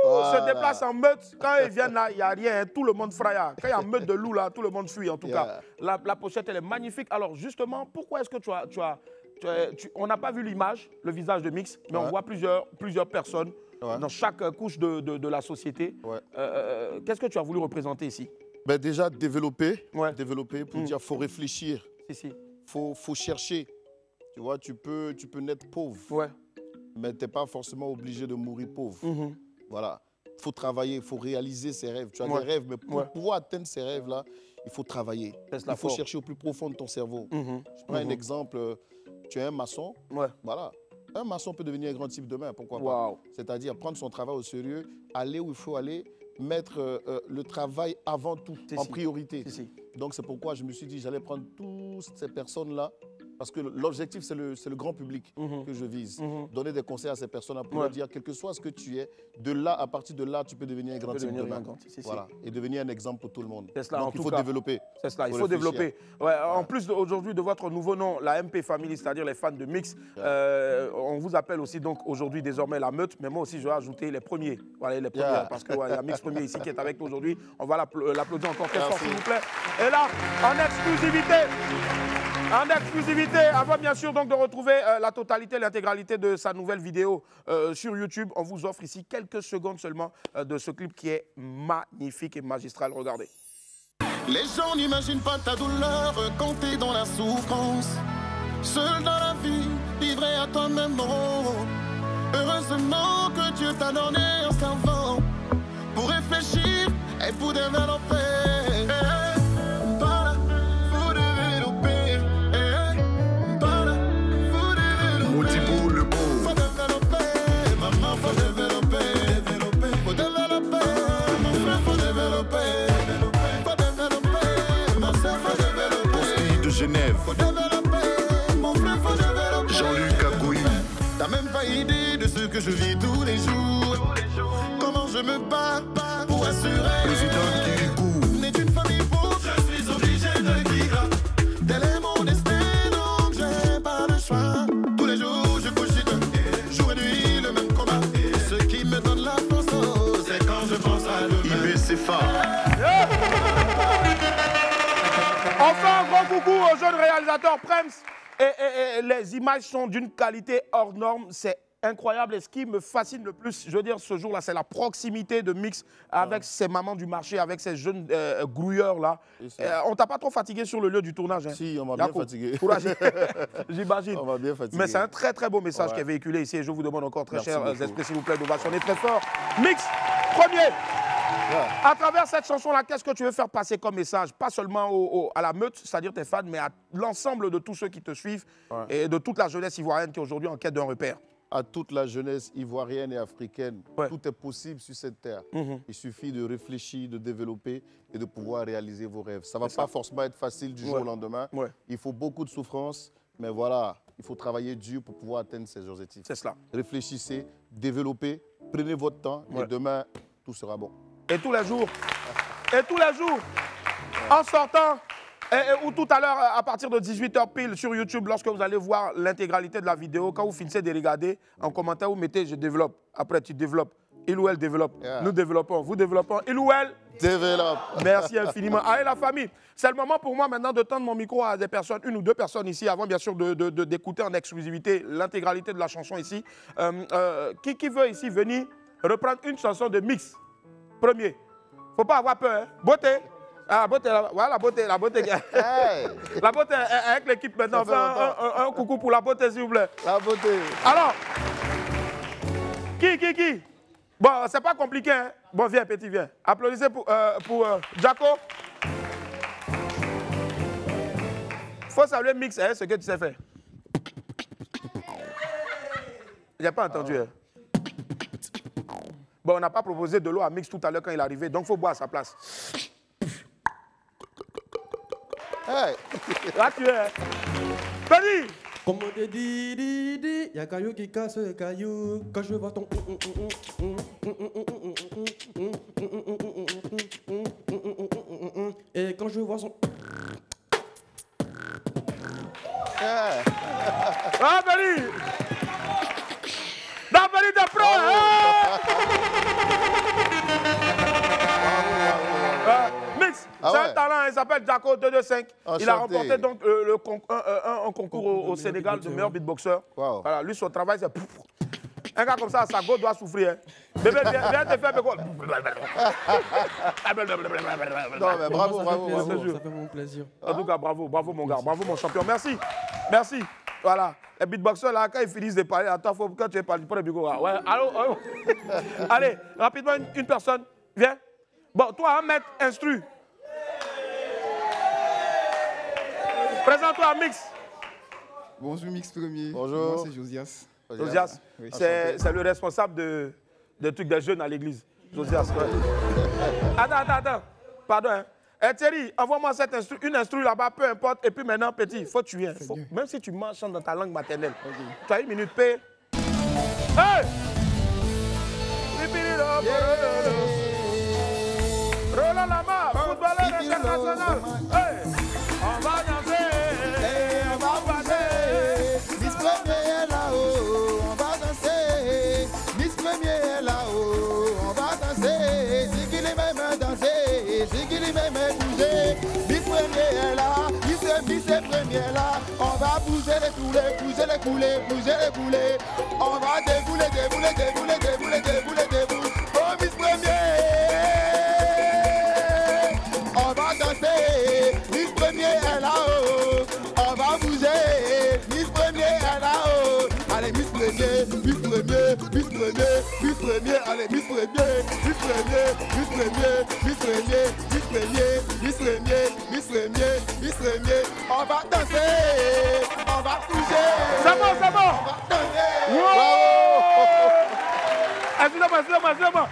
se déplacent en meute, quand ils viennent là, il n'y a rien, tout le monde fraya. Quand il y a une meute de loups là, tout le monde fuit en tout cas. La pochette, elle est magnifique. Alors justement, pourquoi est-ce que on n'a pas vu l'image, le visage de Mix, mais on voit plusieurs personnes dans chaque couche de la société. Qu'est-ce que tu as voulu représenter ici? Déjà, développer pour dire qu'il faut réfléchir. Faut chercher. Tu vois, tu peux naître pauvre, mais tu n'es pas forcément obligé de mourir pauvre. Voilà. Il faut travailler, il faut réaliser ses rêves. Tu as des rêves, mais pour pouvoir atteindre ces rêves-là, il faut travailler. Il faut chercher au plus profond de ton cerveau. Je prends un exemple. Tu es un maçon. Voilà. Un maçon peut devenir un grand type demain, pourquoi pas? C'est-à-dire prendre son travail au sérieux, aller où il faut aller, mettre le travail avant tout, en priorité. Donc c'est pourquoi je me suis dit j'allais prendre toutes ces personnes-là, parce que l'objectif c'est le grand public que je vise. Donner des conseils à ces personnes-là pour leur dire, quel que soit ce que tu es, de là, à partir de là, tu peux devenir un grand type demain. Voilà. Et devenir un exemple pour tout le monde. Donc il faut développer. C'est cela, il faut développer. En plus aujourd'hui de votre nouveau nom, la MP Family, c'est-à-dire les fans de Mix, on vous appelle aussi donc aujourd'hui désormais la Meute, mais moi aussi je vais ajouter les premiers. Voilà, les premiers, parce qu'il y a Mix Premier ici qui est avec nous aujourd'hui. On va l'applaudir encore très fort s'il vous plaît. Et là, en exclusivité, avant bien sûr donc de retrouver la totalité, l'intégralité de sa nouvelle vidéo sur YouTube, on vous offre ici quelques secondes seulement de ce clip qui est magnifique et magistral. Regardez. Les gens n'imaginent pas ta douleur quand t'es dans la souffrance. Seul dans la vie, livré à toi-même, non. Heureusement que Dieu t'a donné un cerveau pour réfléchir et pour développer. Genève. Jean-Luc Agoui. T'as même pas idée de ce que je vis tous les jours. Comment je me bats pour assurer. Président Kirikou. N'est une famille pauvre, je suis obligé de vivre. Tel est mon destin, donc j'ai pas le choix. Tous les jours je cogite, jour et nuit le même combat. Ce qui me donne la force, c'est quand je pense à demain. IBCFA. On fait un grand coucou au jeune réalisateur Prems. Et les images sont d'une qualité hors norme. C'est incroyable. Et ce qui me fascine le plus, je veux dire, ce jour-là, c'est la proximité de Mix avec ces mamans du marché, avec ces jeunes grouilleurs-là. On t'a pas trop fatigué sur le lieu du tournage, hein? Si, on m'a bien fatigué. Courageux. J'imagine. On m'a bien fatigué. Mais c'est un très très beau message qui est véhiculé ici. Et je vous demande encore très chers esprits, s'il vous plaît, d'ovationner très fort. Mix, premier. À travers cette chanson-là, qu'est-ce que tu veux faire passer comme message? Pas seulement à la meute, c'est-à-dire tes fans, mais à l'ensemble de tous ceux qui te suivent et de toute la jeunesse ivoirienne qui est aujourd'hui en quête d'un repère. À toute la jeunesse ivoirienne et africaine, tout est possible sur cette terre. Il suffit de réfléchir, de développer et de pouvoir réaliser vos rêves. Ça ne va pas forcément être facile du jour au lendemain. Il faut beaucoup de souffrance, mais voilà, il faut travailler dur pour pouvoir atteindre ses objectifs. C'est cela. Réfléchissez, développez, prenez votre temps et demain, tout sera bon. Et tous les jours, en sortant, ou tout à l'heure, à partir de 18h pile sur YouTube, lorsque vous allez voir l'intégralité de la vidéo, quand vous finissez de regarder, en commentaire, vous mettez « je développe ». Après, tu développes. Il ou elle développe. Nous développons. Vous développons. Il ou elle développe. Merci infiniment. Allez, la famille. C'est le moment pour moi maintenant de tendre mon micro à des personnes, une ou deux personnes ici, avant bien sûr d'écouter en exclusivité l'intégralité de la chanson ici. Qui veut ici venir reprendre une chanson de mix? Premier. Faut pas avoir peur. Hein? Beauté. Ah, beauté, voilà la beauté. La beauté, la beauté avec l'équipe maintenant. Un coucou pour la beauté, s'il vous plaît. La beauté. Alors, qui? Bon, c'est pas compliqué. Hein? Bon, viens, petit, viens. Applaudissez pour Jaco. Faut saluer Mix, hein, ce que tu sais faire. J'ai pas entendu. Hein? Bon, on n'a pas proposé de l'eau à Mix tout à l'heure quand il est arrivé, donc il faut boire à sa place. Hey. Là, tu es. Petit. Comme on te dit, y'a caillou qui casse le caillou. Quand je vois ton. Et quand je vois son. Ah, Benny! Non, Benny, t'es prêt! Mix, c'est un talent, il s'appelle Jaco 225. Il a remporté donc un concours au Sénégal de meilleur beatboxer. Voilà, lui, son travail, c'est... Un gars comme ça, sa go doit souffrir. Hein. Bébé, viens te faire béco. Non, mais bravo. Ça fait mon plaisir. En tout cas, bravo mon gars, bravo mon champion. Merci. Voilà. Les beatboxers, là, quand ils finissent de parler, attends, quand tu es parti pour le bigot. Ouais, allô. Allez, rapidement, une personne. Viens. Bon, toi, un maître instru. Présente-toi à Mix. Bonjour, Mix Premier. Bonjour. Moi, c'est Josias. Josias, oui. C'est le responsable de trucs des jeunes à l'église. Josias. Ouais. Attends. Pardon. Hein. Thierry, envoie-moi une instru là-bas, peu importe. Et puis maintenant, petit, faut que tu viennes. Même si tu chantes dans ta langue maternelle. Okay. Tu as 1 minute, paix. Hey! Roland Lama, footballeur international. Hey! On va danser. On va bouger. Miss Premier est là-haut. On va danser. Miss Premier est là-haut. On va danser. Si qu'il est même danser. Si qu'il est même bouger. Miss Premier est là. Miss Premier est là. On va bouger les coulées, bouger les coulées, bouger les coulées. On va débouler. Oh, Miss Premier. On va danser. Miss Premier est là-haut. On va bouger. Miss Premier est là-haut. Allez, Miss Premier. Allez, Miss Premier. On va danser. On va bouger. C'est bon. On va danser. Excusez-moi.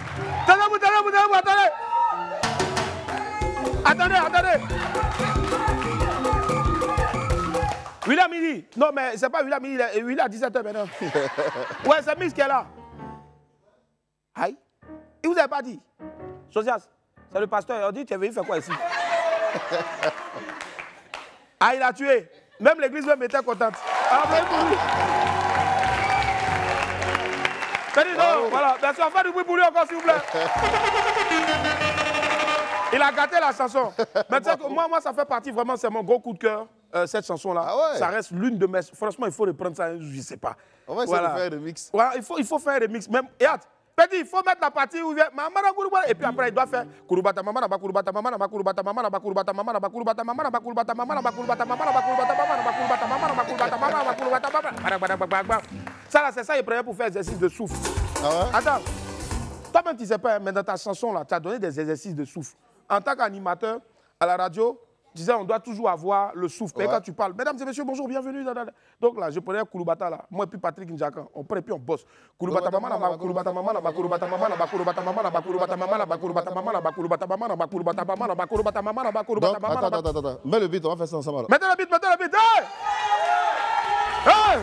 Attendez. William Midi. Non, mais c'est pas William Midi. Il est à 17h maintenant. Ouais, c'est Mix qui est là. Aïe. Il vous avait pas dit. Josias, c'est le pasteur. On dit, tu es venu faire quoi ici? Ah, il a tué. Même l'église même était contente. Alors, pour lui. Voilà. Merci, on fait du bruit pour lui encore, s'il vous plaît. Il a gâté la chanson. Mais tu sais que moi, ça fait partie vraiment, c'est mon gros coup de cœur, cette chanson-là. Ah ouais. Ça reste l'une de mes... Franchement, il faut reprendre ça, je ne sais pas. On va essayer de faire un remix. Ouais, il faut faire un remix. Même, et hâte. Petit, il faut mettre la partie où il vient. Et puis après, il doit faire Kurubata mama na bakurubata mama na bakurubata mama na bakurubata mama na bakurubata mama na bakurubata mama na bakurubata mama na bakurubata mama na bakurubata mama na bakurubata mama na bakurubata mama. Ça là, c'est ça, il prenait pour faire exercice de souffle. Ah ouais? Attends. Toi-même, tu ne sais pas, mais dans ta chanson là, tu as donné des exercices de souffle. En tant qu'animateur à la radio, je disais, on doit toujours avoir le souffle. Mais quand tu parles, mesdames et messieurs, bonjour, bienvenue. Donc là, je prenais Kurubata là. Moi et puis Patrick Njaka, on prend et puis on bosse. Kurubata mama na bakurubata mama na bakurubata mama na bakurubata mama na bakurubata mama na bakurubata mama na bakurubata mama na bakurubata mama na bakurubata mama na bakurubata mama. Attends. Mets le beat, on va faire ça ensemble alors. Mettez le beat. Hey!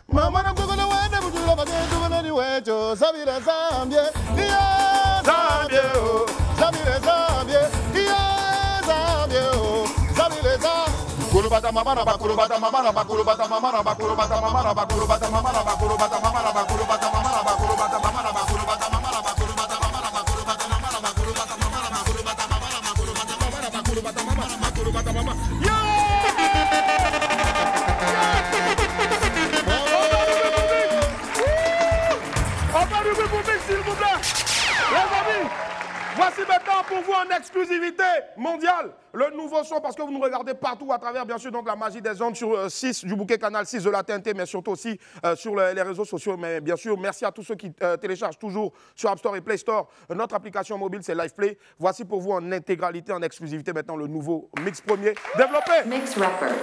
Mama na kuko na wende bujula bagendu banani wecho sabira zambie Kulubata mama na bakulubata mama na bakulubata mama na bakulubata mama na bakulubata mama na bakulubata mama na bakulubata mama na bakulubata mama na bakulubata mama na bakulubata mama na bakulubata mama na bakulubata mama na bakulubata mama na bakulubata mama na bakulubata mama na bakulubata mama. On va lui vous s'il vous plaît. Les amis, voici maintenant pour vous en exclusivité mondiale le nouveau son, parce que vous nous regardez partout à travers bien sûr donc la magie des ondes sur 6 du bouquet canal 6 de la TNT, mais surtout aussi sur les réseaux sociaux. Mais bien sûr, merci à tous ceux qui téléchargent toujours sur App Store et Play Store. Notre application mobile, c'est LivePlay. Voici pour vous en intégralité, en exclusivité maintenant le nouveau mix premier développé. Mix Rapper.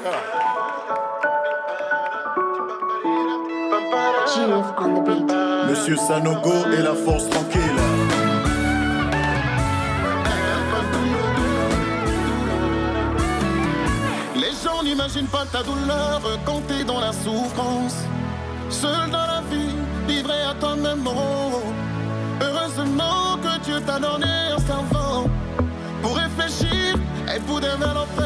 Monsieur Sanogo et la force tranquille. Les gens n'imaginent pas ta douleur quand t'es dans la souffrance. Seul dans la vie, livré à toi-même. Heureusement que Dieu t'a donné un cerveau pour réfléchir et pour développer.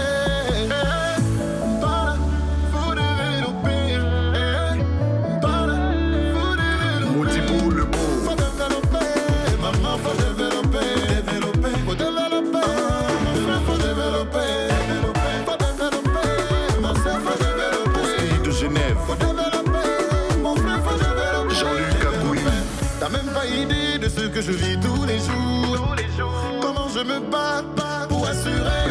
Que je vis tous les jours, comment je me bats pour assurer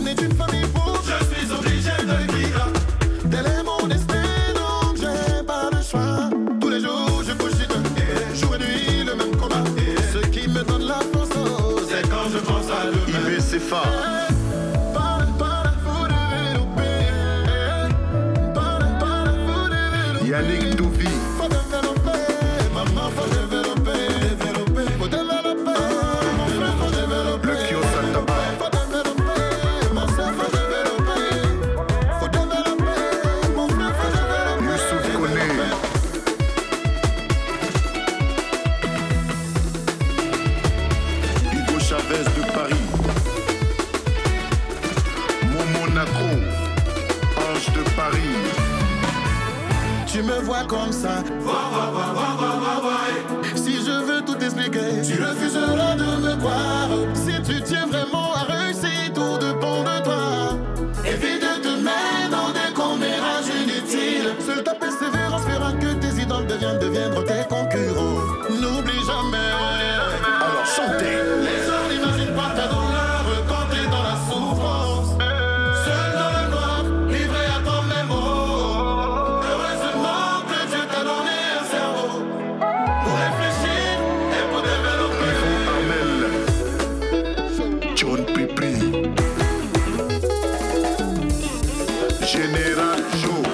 n'est une famille pauvre. Je suis obligé de vivre. Tel est mon destin, donc j'ai pas de choix. Tous les jours je cogite, jour et nuit le même combat. Ce qui me donne la force, c'est quand je pense à demain. IBCFA. Yannick Douvi. Tu me vois comme ça. Si je veux tout expliquer, tu refuseras de me croire. Si tu tiens vraiment à réussir, tout dépend de toi. Évite de te mettre dans des commérages inutiles. Seule ta persévérance fera que tes idoles deviendront tes concurrents. N'oublie jamais. Alors chantez. Les gens n'imaginent pas ta douleur quand t'es dans la souffrance. Seul dans le noir, livré à toi-même. John Pipri, Général Joe,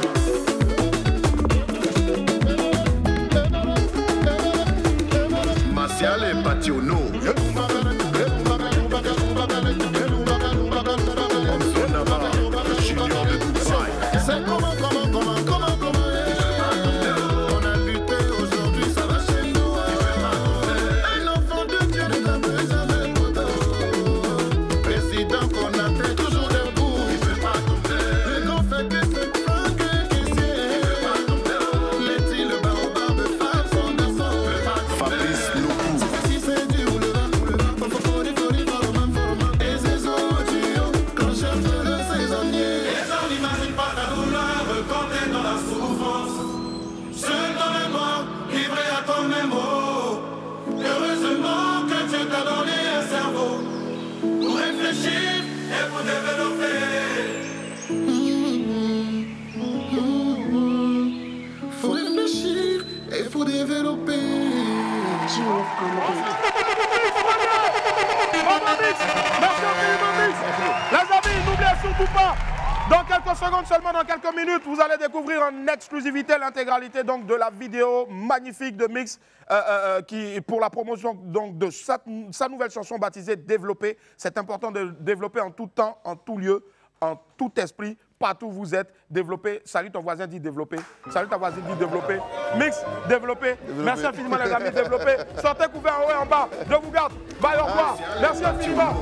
Martial et Pationo, Junior de Dubaï. C'est comment on a lutté aujourd'hui, ça va chez nous. Un enfant de Dieu ne t'appelle jamais autant. Président qu'on appelle toujours debout, il peut pas tomber. Le grand fait que c'est pas que caissier. Il peut pas tomber. Les îles baobab de femmes sont de sang. Fabrice Loupou. Si c'est dur, le vent, et c'est so dur quand cherche le saisonnier. Les gens n'imaginent pas ta douleur quand t'es dans la souffrance. Seul dans le noir, livré à toi-même. Heureusement que Dieu t'a donné un cerveau pour réfléchir et pour développer. Faut réfléchir et faut développer. Les amis, n'oubliez surtout pas, dans quelques secondes seulement, dans quelques minutes, vous allez découvrir en exclusivité l'intégralité donc de la vidéo magnifique de Mix qui pour la promotion donc de sa nouvelle chanson baptisée Développer. C'est important de développer en tout temps, en tout lieu, en tout esprit. Partout où vous êtes, développez. Salut ton voisin, dit développer. Salut ta voisine, dit développer. Mix, développer. Merci infiniment les amis, développer. Sortez couvert en haut et en bas. Je vous garde. Bye, au revoir. Merci infiniment.